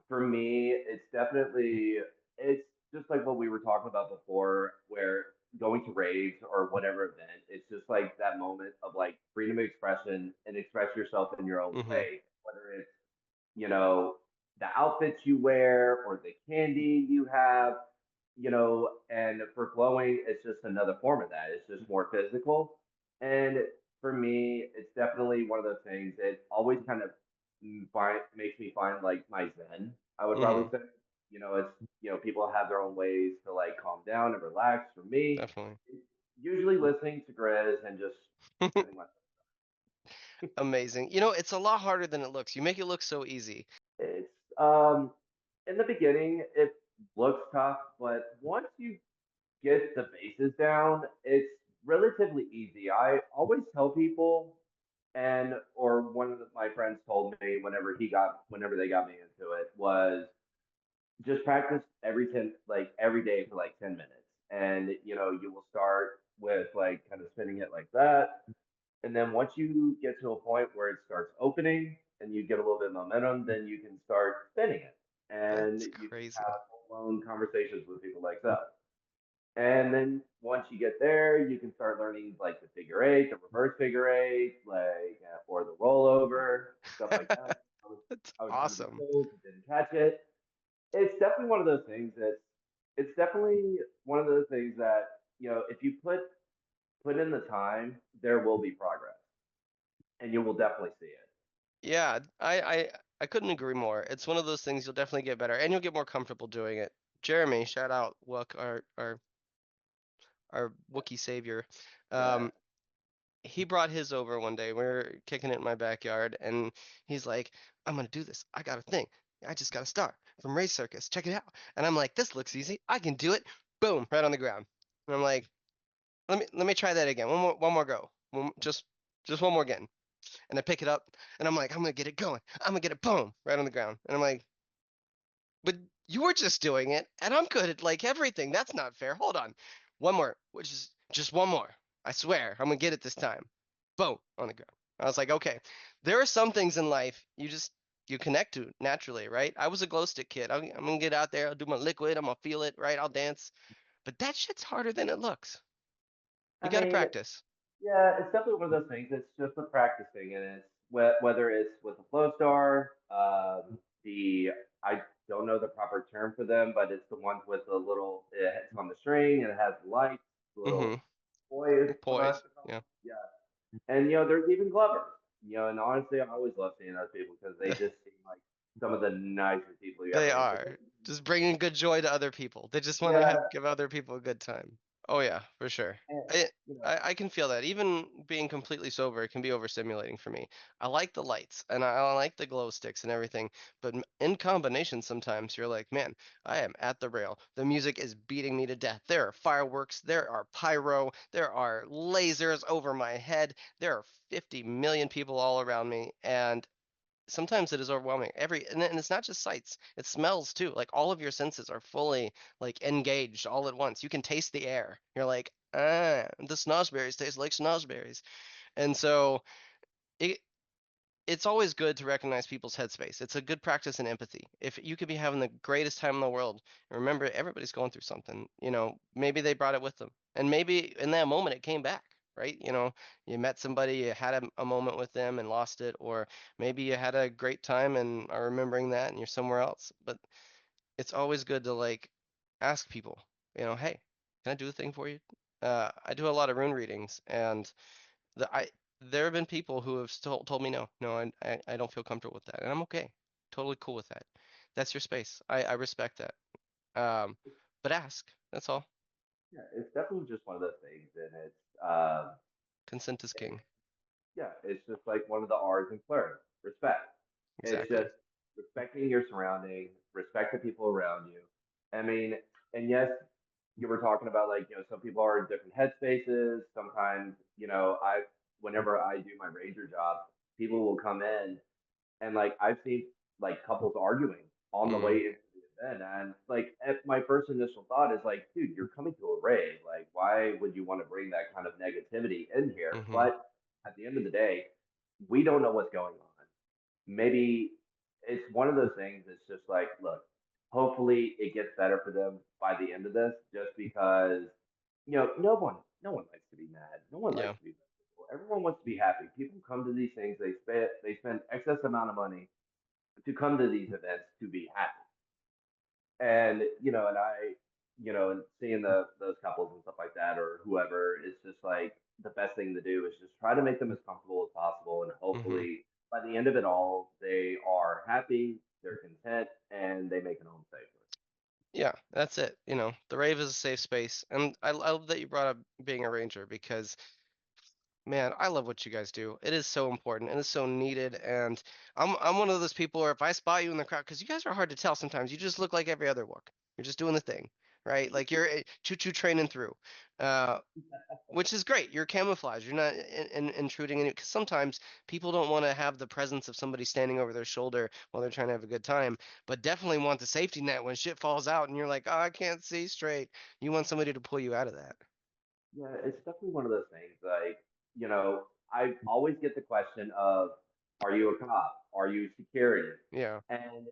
for me, it's just like what we were talking about before, where going to raves or whatever event, it's just like that moment of like freedom of expression and express yourself in your own Hmm. way, whether it's you know the outfits you wear or the candy you have, and for flowing, it's just another form of that. It's just more physical. And for me, it's definitely one of those things. It always kind of makes me find like my zen. I would probably Hmm. say, it's people have their own ways to like calm down and relax. For me, Definitely. it's usually listening to Grizz and just spending my. Amazing. It's a lot harder than it looks. You make it look so easy. It's in the beginning it looks tough, but once you get the bases down, it's relatively easy. I always tell people, and or one of my friends told me whenever they got me into it was just practice every day for like 10 minutes, and you will start with like kind of spinning it like that, and then once you get to a point where it starts opening and you get a little bit of momentum, then you can start spinning it, and That's you can crazy. have full-blown conversations with people like that. And then once you get there, you can start learning like the figure eight, the reverse figure eight, like or the rollover, stuff like that. I was, That's I was trying to be awesome. cool, but didn't catch it. It's definitely one of those things that it's definitely one of those things that if you put in the time, there will be progress, and you will definitely see it. Yeah, I couldn't agree more. It's one of those things you'll definitely get better and you'll get more comfortable doing it. Jeremy, shout out, Wook, our Wookiee savior. Yeah. Um, he brought his over one day. We were kicking it in my backyard, and he's like, "I'm gonna do this. I got a thing. I just got a star from Ray Circus. Check it out." And I'm like, "This looks easy. I can do it." Boom, right on the ground. And I'm like, "Let me try that again. One more go. Just one more again." And I pick it up, and I'm like, "I'm gonna get it going. I'm gonna get it boom right on the ground." And I'm like, "But you were just doing it, and I'm good at like everything. That's not fair. Hold on. One more, which is just one more. I swear, I'm gonna get it this time." Boom, on the ground. I was like, okay, there are some things in life you connect to naturally, right? I was a glow stick kid. I'm gonna get out there, I'll do my liquid, I'm gonna feel it, right? I'll dance. But that shit's harder than it looks. You I gotta mean, practice. yeah, it's definitely one of those things. It's just the practicing, and it's whether it's with the Flow Star, the I don't know the proper term for them, but it's the ones with the little it's on the string and it has the lights, the little Mm-hmm. toys. I'm not Poise. sure how- Yeah. Yeah, and there's even Glovers. And honestly, I always love seeing those people because they just seem like some of the nicest people you They ever meet. are. Just bringing good joy to other people. They just want to Yeah, have give other people a good time. Oh yeah, for sure. and, I, you know, I can feel that. Even being completely sober, it can be overstimulating for me. I like the lights and I like the glow sticks and everything, but in combination, sometimes you're like, man, I am at the rail. The music is beating me to death. There are fireworks, there are pyro, there are lasers over my head, there are 50 million people all around me, and sometimes it is overwhelming. And it's not just sights, it smells too. Like all of your senses are fully like engaged all at once. You can taste the air. You're like, the snozberries taste like snozberries. And so it it's always good to recognize people's headspace. It's a good practice in empathy. If you could be having the greatest time in the world, and remember everybody's going through something, maybe they brought it with them. And maybe in that moment it came back, right? You met somebody, you had a moment with them and lost it, or maybe you had a great time and are remembering that and you're somewhere else. But it's always good to like ask people, hey, can I do a thing for you? I do a lot of rune readings, and the I there have been people who have told me no, no, I don't feel comfortable with that, and I'm okay, totally cool with that. That's your space. I respect that. Um, but ask. That's all. Yeah, it's definitely just one of those things, and Consent is king. yeah, it's just like one of the R's in Fleur, respect. It's Exactly. just respecting your surroundings, respect the people around you. I mean, and yes, you were talking about like, some people are in different headspaces. Sometimes, whenever I do my ranger job, people will come in and like I've seen like couples arguing on the way Mm, into the event, and like my first initial thought is like, dude, you're coming to a rave. Like, why would you want to bring that kind of negativity in here? mm-hmm. But at the end of the day, we don't know what's going on. Maybe it's one of those things. It's just like, look, hopefully it gets better for them by the end of this, just because no one likes to be mad. No one likes Yeah. to be miserable. Everyone wants to be happy. People come to these things. They spend excess amount of money to come to these events to be happy. And and seeing those couples and stuff like that, or whoever, it's just like the best thing to do is just try to make them as comfortable as possible, and Mm-hmm. hopefully by the end of it all, they are happy, they're content, and they make it home safely. Yeah, that's it. The rave is a safe space, and I love that you brought up being a ranger because, man, I love what you guys do. It is so important and it's so needed. And I'm one of those people where if I spot you in the crowd, because you guys are hard to tell sometimes, you just look like every other look. You're just doing the thing, right? Like you're choo-choo training through, uh, which is great. You're camouflage. You're not intruding in it because sometimes people don't want to have the presence of somebody standing over their shoulder while they're trying to have a good time, but definitely want the safety net when shit falls out and you're like, oh, I can't see straight. You want somebody to pull you out of that. Yeah, it's definitely one of those things. Like, I always get the question of, are you a cop? Are you security? Yeah. And,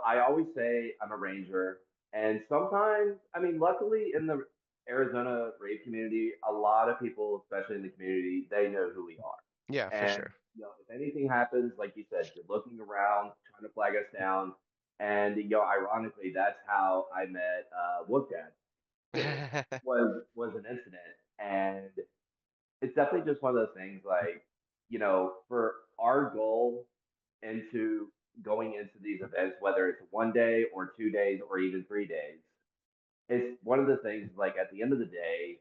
I always say I'm a ranger. And sometimes, I mean, luckily in the Arizona rave community, a lot of people, especially in the community, they know who we are. Yeah, for And, sure. if anything happens, like you said, you're looking around, trying to flag us down. And, ironically, that's how I met Wookdad was an incident, and it's definitely just one of those things. Like, for our goal into going into these events, whether it's 1 day or 2 days or even 3 days, it's one of the things. Like at the end of the day,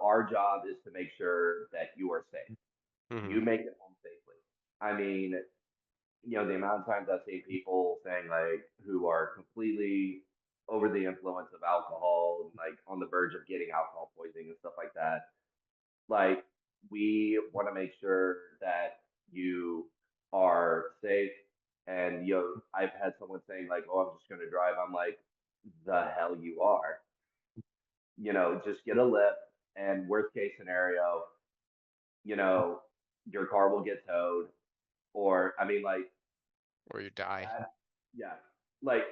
our job is to make sure that you are safe. Hmm. You make it home safely. I mean, the amount of times I've seen people saying like who are completely over the influence of alcohol and like on the verge of getting alcohol poisoning and stuff like that. Like we want to make sure that you are safe. And I've had someone saying like, "Oh, I'm just going to drive." I'm like, "The hell you are." Just get a lift. And worst case scenario, you know, your car will get towed. Or I mean, like Or you die. that, yeah, like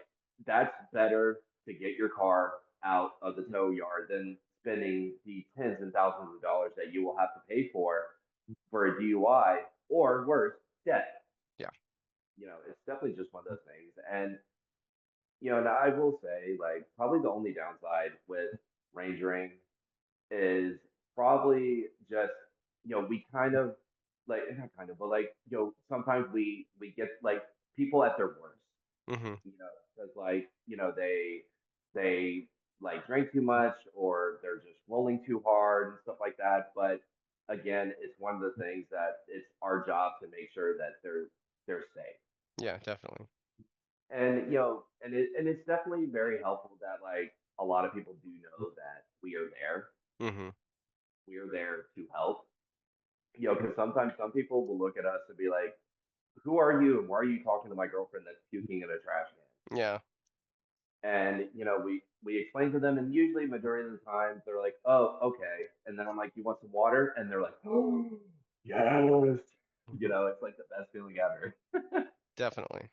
that's better to get your car out of the tow yard than spending the tens and thousands of dollars that you will have to pay for a DUI or worse, debt. Yeah. It's definitely just one of those things. And and I will say, like, probably the only downside with rangering is probably just we kind of like not kind of, but like sometimes we get like people at their worst, Hmm. because like they like drink too much or they're just rolling too hard and stuff like that. But again, it's one of the things that it's our job to make sure that they're safe. Yeah, definitely. And it's definitely very helpful that like a lot of people do know that we are there. Hmm. We are there to help. Because sometimes some people will look at us and be like, "Who are you? And why are you talking to my girlfriend that's puking in a trash can?" Yeah. And we explain to them, and usually majority of the time they're like, "Oh, okay." And then I'm like, "You want some water?" And they're like, "Oh, yes." It's like the best feeling ever. Definitely.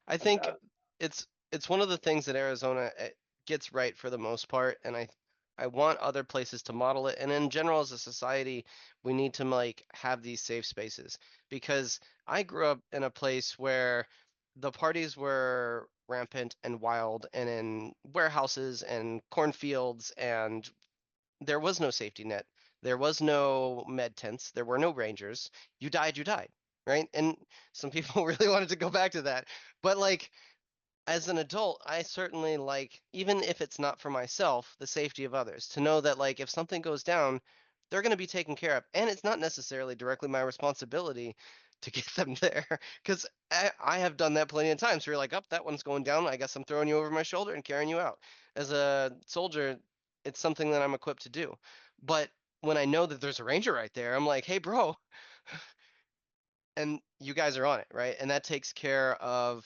I But think it's one of the things that Arizona gets right for the most part, and I want other places to model it. And in general, as a society, we need to like have these safe spaces because I grew up in a place where the parties were rampant and wild and in warehouses and cornfields and there was no safety net. There was no med tents. There were no rangers. You died, you died, right? And some people really wanted to go back to that. But like as an adult, I certainly like, even if it's not for myself, the safety of others. To know that like if something goes down, they're going to be taken care of. And it's not necessarily directly my responsibility to get them there. Because I have done that plenty of times where you're like, oh, that one's going down. I guess I'm throwing you over my shoulder and carrying you out. As a soldier, it's something that I'm equipped to do. But when I know that there's a ranger right there, I'm like, hey, bro, and you guys are on it, right? And that takes care of,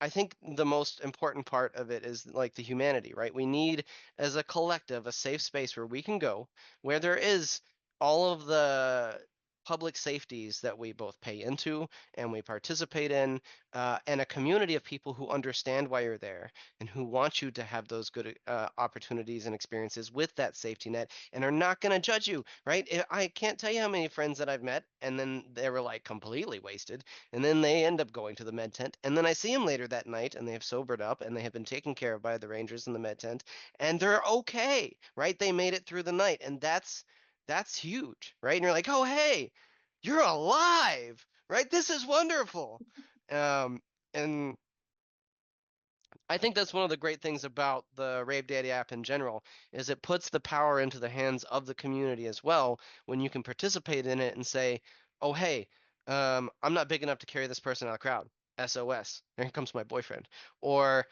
I think the most important part of it is like the humanity, right? We need, as a collective, a safe space where we can go, where there is all of the public safeties that we both pay into and we participate in, and a community of people who understand why you're there and who want you to have those good opportunities and experiences with that safety net and are not going to judge you, right? I can't tell you how many friends that I've met and then they were like completely wasted and then they end up going to the med tent. And then I see them later that night and they have sobered up and they have been taken care of by the Rangers in the med tent and they're okay, right? They made it through the night. And that's huge, right? And you're like, oh, hey, you're alive, right? This is wonderful. And I think that's one of the great things about the Rave Daddy app in general is it puts the power into the hands of the community as well when you can participate in it and say, "Oh, hey, I'm not big enough to carry this person out of the crowd. SOS. Here comes my boyfriend." Or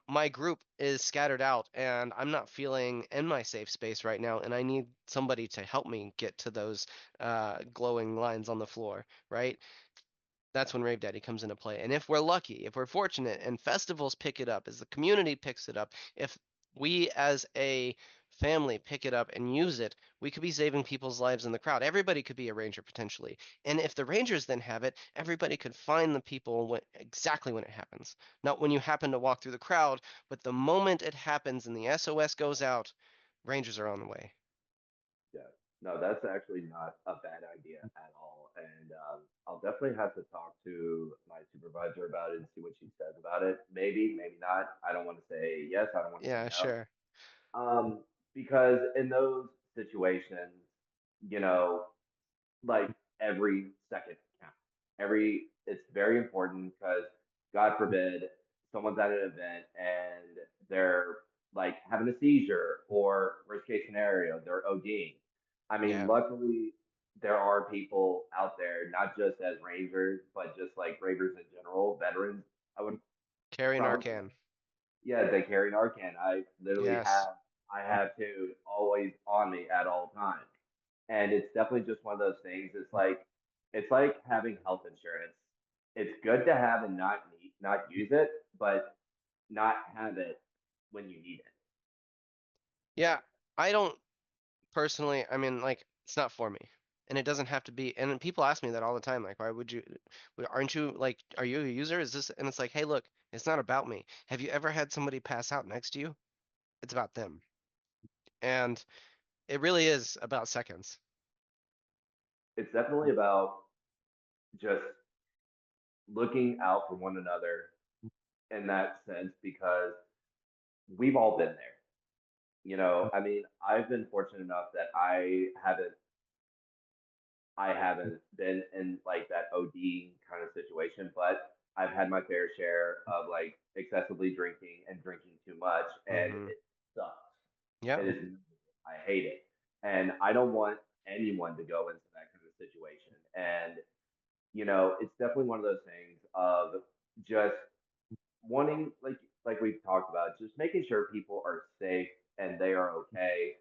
my group is scattered out and I'm not feeling in my safe space right now, and I need somebody to help me get to those glowing lines on the floor, right? That's when Rave Daddy comes into play. And if we're lucky, if we're fortunate, and festivals pick it up, as the community picks it up, if we as a family pick it up and use it, we could be saving people's lives in the crowd. Everybody could be a ranger potentially. And if the rangers then have it, everybody could find the people exactly when it happens. Not when you happen to walk through the crowd, but the moment it happens and the SOS goes out, rangers are on the way. Yeah, no, that's actually not a bad idea at all. And I'll definitely have to talk to my supervisor about it and see what she says about it. Maybe, maybe not. I don't want to say yes. I don't want to say Yeah, no. sure. Because in those situations, you know, like every second counts. It's very important because God forbid someone's at an event and they're like having a seizure or worst case scenario, they're ODing. I mean, Yeah. luckily there are people out there, not just as rangers, but just like ravers in general, veterans. I would Carrying probably, Arcan. yeah, they carry Narcan. Yes. I have to always on me at all times. And it's definitely just one of those things. It's like having health insurance. It's good to have and not use it, but not have it when you need it. Yeah, I don't personally, I mean, like, it's not for me. And it doesn't have to be. And people ask me that all the time. Like, why would you, aren't you, like, are you a user? Is this, and it's like, hey, look, it's not about me. Have you ever had somebody pass out next to you? It's about them. And it really is about seconds. It's definitely about just looking out for one another in that sense because we've all been there. I mean, I've been fortunate enough that I haven't been in like that OD kind of situation, but I've had my fair share of like excessively drinking and drinking too much, and Mm-hmm. it sucks. Yeah. It is, I hate it, and I don't want anyone to go into that kind of situation. And it's definitely one of those things of just wanting, like we've talked about, just making sure people are safe and they are okay,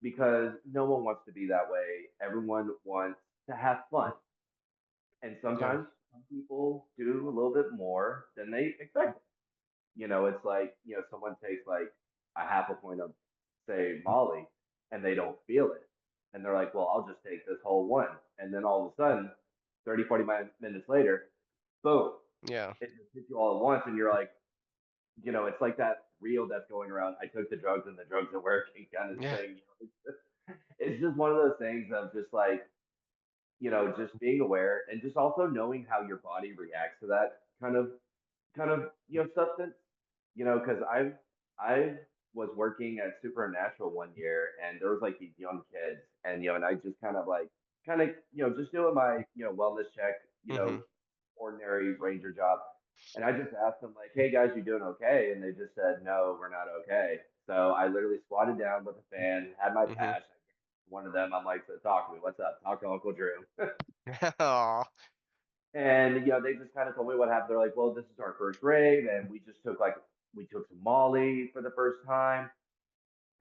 because no one wants to be that way. Everyone wants to have fun. And Yeah. sometimes some people do a little bit more than they expect. It's like, someone takes like a half a point of, say, Molly, and they don't feel it. And they're like, well, I'll just take this whole one. And then all of a sudden, 30, 40 minutes later, boom, Yeah. it just hits you all at once. And you're like, it's like that reel that's going around. I took the drugs and the drugs are working kind of Yeah. thing. It's just one of those things of just like, just being aware and just also knowing how your body reacts to that kind of substance. Because I've was working at Supernatural one year, and there was like these young kids, and and I just kind of just doing my wellness check, Mm-hmm. ordinary ranger job, and I just asked them like, "Hey guys, you doing okay?" And they just said, "No, we're not okay." So I literally squatted down with a fan, had my Mm-hmm. patch. One of them, I'm like, "So talk to me. What's up? Talk to Uncle Drew." Aw. And they just kind of told me what happened. They're like, "Well, this is our first rave, and we took some Molly for the first time,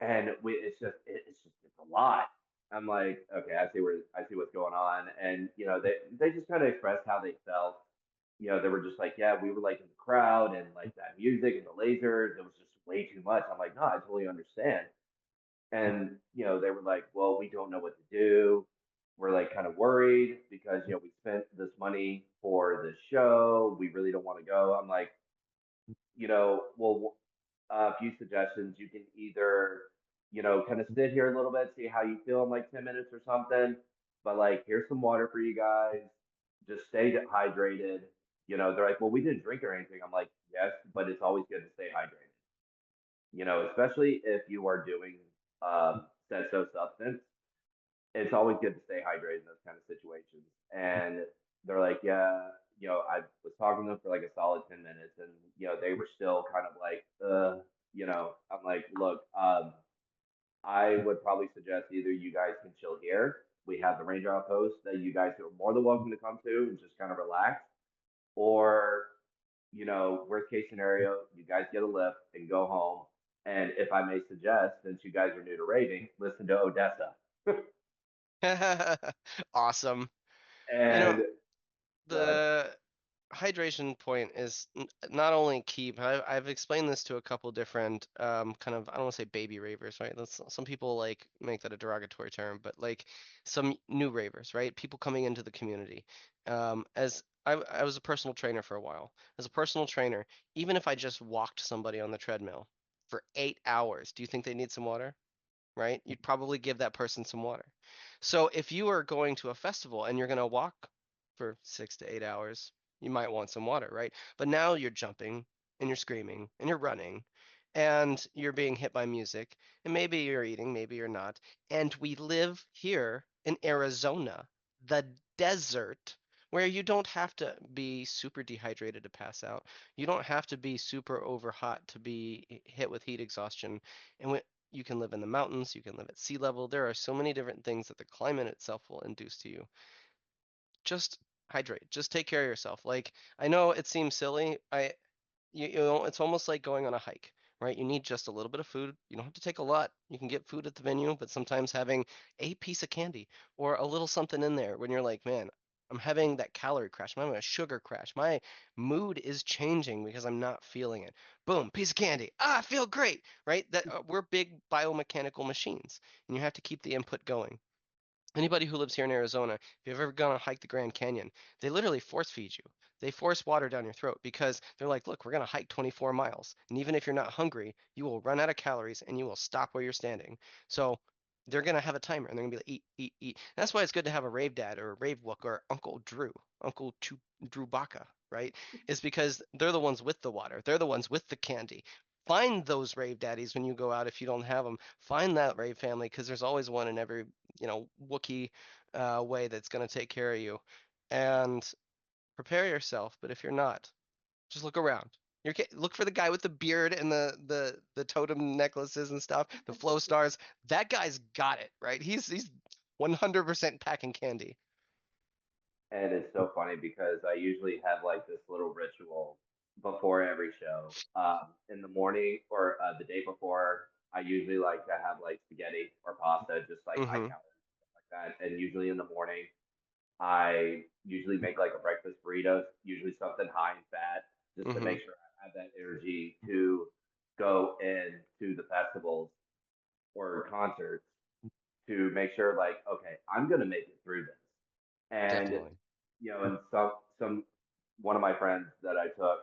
and it's a lot." I'm like, "Okay, I see what's going on." And they just kind of expressed how they felt. They were just like, "Yeah, we were like in the crowd and like that music and the lasers. It was just way too much." I'm like, "No, I totally understand." And they were like, "Well, we don't know what to do. We're like kind of worried because we spent this money for this show. We really don't want to go." I'm like, well, a few suggestions. You can either kind of sit here a little bit, see how you feel in like 10 minutes or something. But like, here's some water for you guys. Just stay hydrated. They're like, "Well, we didn't drink or anything." I'm like, "Yes, but it's always good to stay hydrated. Especially if you are doing said so substance, it's always good to stay hydrated in those kind of situations." And they're like, "Yeah." I was talking to them for like a solid 10 minutes, and they were still kind of like, I'm like, "Look, I would probably suggest either you guys can chill here. We have the ranger outpost that you guys are more than welcome to come to and just kind of relax, or worst case scenario, you guys get a lift and go home. And if I may suggest, since you guys are new to raving, listen to Odessa." Awesome. You know, And go ahead. the hydration point is not only key, but I've explained this to a couple different kind of, I don't want to say baby ravers, right? Some people like make that a derogatory term, but like some new ravers, right? People coming into the community. As I was a personal trainer for a while. As a personal trainer, even if I just walked somebody on the treadmill for 8 hours, do you think they need some water? Right? You'd probably give that person some water. So if you are going to a festival and you're going to walk for 6 to 8 hours, you might want some water, right? But now you're jumping and you're screaming and you're running and you're being hit by music and maybe you're eating, maybe you're not. And we live here in Arizona, the desert, where you don't have to be super dehydrated to pass out. You don't have to be super over hot to be hit with heat exhaustion. And you can live in the mountains, you can live at sea level. There are so many different things that the climate itself will induce to you. Just hydrate. Just take care of yourself. Like I know it seems silly. It's almost like going on a hike, right? You need just a little bit of food. You don't have to take a lot. You can get food at the venue, but sometimes having a piece of candy or a little something in there when you're like, man, I'm having that calorie crash. I'm having a sugar crash. My mood is changing because I'm not feeling it. Boom, piece of candy. Ah, I feel great, right? That we're big biomechanical machines, and you have to keep the input going. Anybody who lives here in Arizona, if you've ever gone to hike the Grand Canyon, they literally force feed you. They force water down your throat because they're like, look, we're going to hike 24 miles. And even if you're not hungry, you will run out of calories and you will stop where you're standing. So they're going to have a timer and they're going to be like, eat, eat, eat. And that's why it's good to have a rave dad or a rave wook or Uncle Drew, Drew Baca, right? Is because they're the ones with the water. They're the ones with the candy. Find those rave daddies when you go out if you don't have them. Find that rave family because there's always one in every Wookiee way that's going to take care of you. And prepare yourself. But if you're not, just look around. Look for the guy with the beard and the totem necklaces and stuff, the flow stars. That guy's got it, right? He's 100% packing candy. And it's so funny because I usually have like this little ritual before every show. In the morning or the day before, I usually like to have like spaghetti or pasta, just like high Mm-hmm. calorie stuff like that. And usually in the morning, I usually make like a breakfast burrito, usually something high in fat, just to Mm-hmm. make sure I have that energy to go into the festivals or concerts to make sure like, okay, I'm gonna make it through this. And Definitely. and some one of my friends that I took,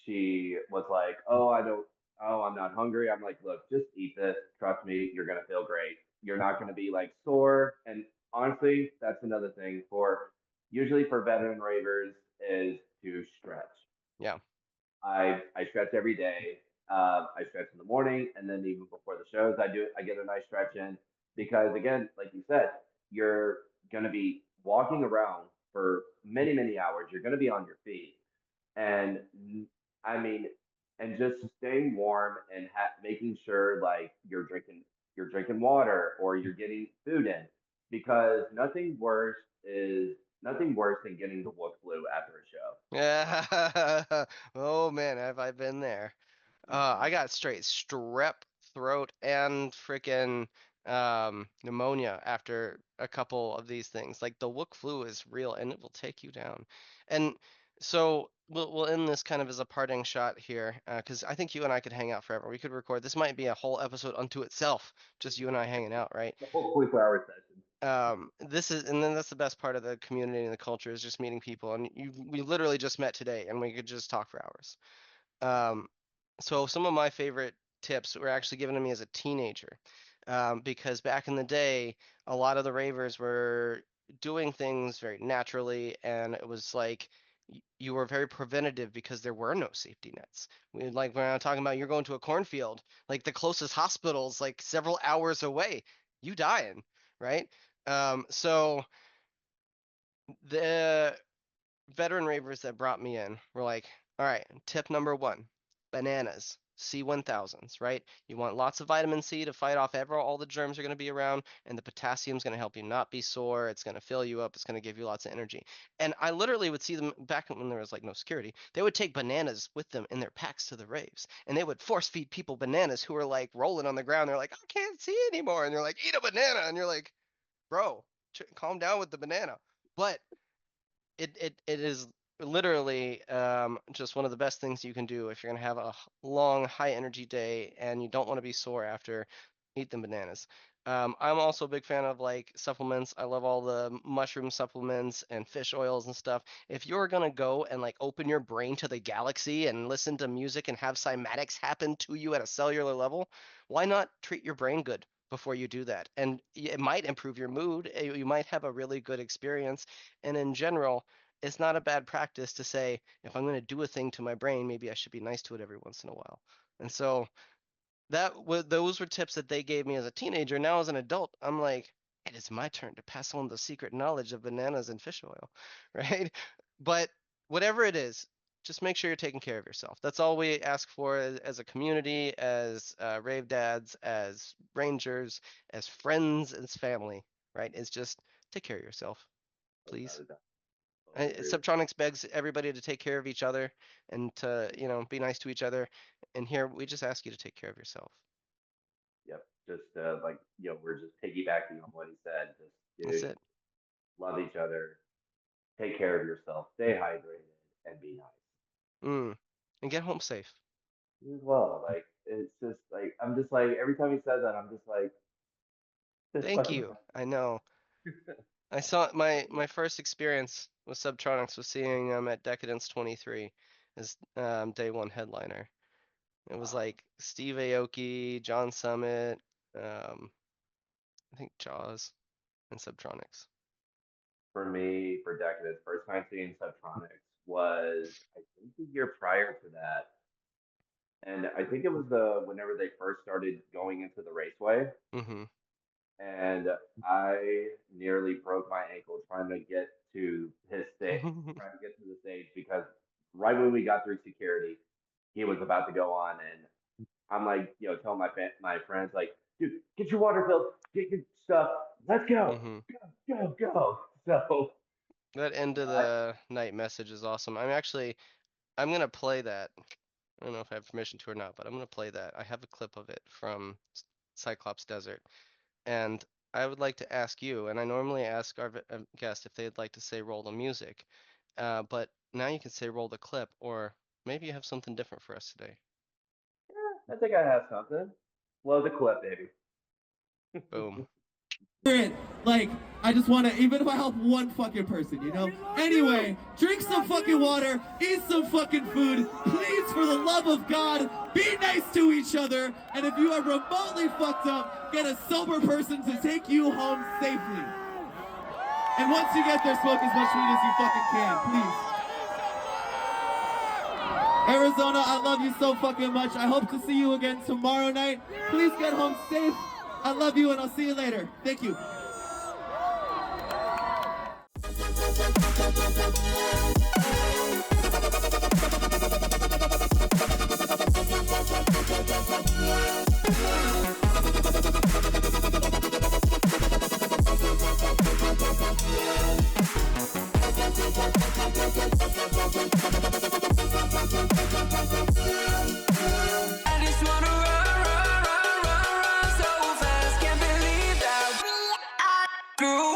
she was like, "Oh, I'm not hungry." I'm like, "Look, just eat this. Trust me, you're gonna feel great. You're not gonna be like sore." And honestly, that's another thing for usually for veteran ravers is to stretch. Yeah. I stretch every day. I stretch in the morning, and then even before the shows, I get a nice stretch in because again, like you said, you're gonna be walking around for many many hours. You're gonna be on your feet, and I mean, and just staying warm and making sure like you're drinking water or you're getting food in because nothing worse than getting the wolf flu after a show. Yeah. Oh man, have I been there? I got straight strep throat and freaking pneumonia after a couple of these things. Like the Wook flu is real and it will take you down. And so we'll end this kind of as a parting shot here, because I think you and I could hang out forever. We could record. This might be a whole episode unto itself, just you and I hanging out, right? The whole 24-hour session. This is, and then that's the best part of the community and the culture is just meeting people. And we literally just met today, and we could just talk for hours. So some of my favorite tips were actually given to me as a teenager, because back in the day, a lot of the ravers were doing things very naturally, and it was like you were very preventative because there were no safety nets. Like when I'm talking about you're going to a cornfield, like the closest hospital's like several hours away, you dying, right? So the veteran ravers that brought me in were like, all right, tip number one, bananas, C1000s, right? You want lots of vitamin C to fight off all the germs are going to be around, and the potassium's going to help you not be sore. It's going to fill you up. It's going to give you lots of energy. And I literally would see them back when there was like no security. They would take bananas with them in their packs to the raves, and they would force feed people bananas who were like rolling on the ground. They're like, I can't see anymore, and they're like, eat a banana, and you're like, bro, calm down with the banana. But it is literally just one of the best things you can do if you're going to have a long, high energy day and you don't want to be sore after. Eat them bananas. I'm also a big fan of like supplements. I love all the mushroom supplements and fish oils and stuff. If you're gonna go and like open your brain to the galaxy and listen to music and have cymatics happen to you at a cellular level, why not treat your brain good before you do that? And it might improve your mood. You might have a really good experience. And in general, it's not a bad practice to say, if I'm going to do a thing to my brain, maybe I should be nice to it every once in a while. And so those were tips that they gave me as a teenager. Now as an adult, I'm like, it is my turn to pass on the secret knowledge of bananas and fish oil, right? But whatever it is, just make sure you're taking care of yourself. That's all we ask for as a community, as rave dads, as rangers, as friends, as family, right? Is just take care of yourself, please. Subtronics begs everybody to take care of each other and to, be nice to each other. And here we just ask you to take care of yourself. Yep. Just like, we're just piggybacking on what he said. Just, That's it. love each other, take care of yourself, stay hydrated, and be nice. And get home safe. You as well. Like, it's just like, I'm just like, every time he says that, I'm just like, Thank you. I know. I saw my first experience with Subtronics was seeing them at Decadence 23 as day one headliner. It was like Steve Aoki, John Summit, I think Jaws, and Subtronics. For me, for Decadence, first time seeing Subtronics was, I think, the year prior to that. And I think it was whenever they first started going into the raceway. Mm-hmm. And I nearly broke my ankle trying to get to his stage, trying to get to the stage because right when we got through security, he was about to go on, and I'm like, telling my friends like, dude, get your water filled, get your stuff, let's go, go. So That end of the night message is awesome. I'm gonna play that. I don't know if I have permission to or not, but I'm gonna play that. I have a clip of it from Cyclops Desert. And I would like to ask you, and I normally ask our guest if they'd like to say roll the music, but now you can say roll the clip, or maybe you have something different for us today. yeah, I think I have something. Blow the clip, baby. Boom. Like, I just want to, even if I help one fucking person, Anyway, drink some fucking water, eat some fucking food, please, for the love of God, be nice to each other, and if you are remotely fucked up, get a sober person to take you home safely. And once you get there, smoke as much weed as you fucking can, please. Arizona, I love you so fucking much. I hope to see you again tomorrow night. Please get home safe. I love you and I'll see you later. Thank you. I just wanna run so fast, can't believe that I grew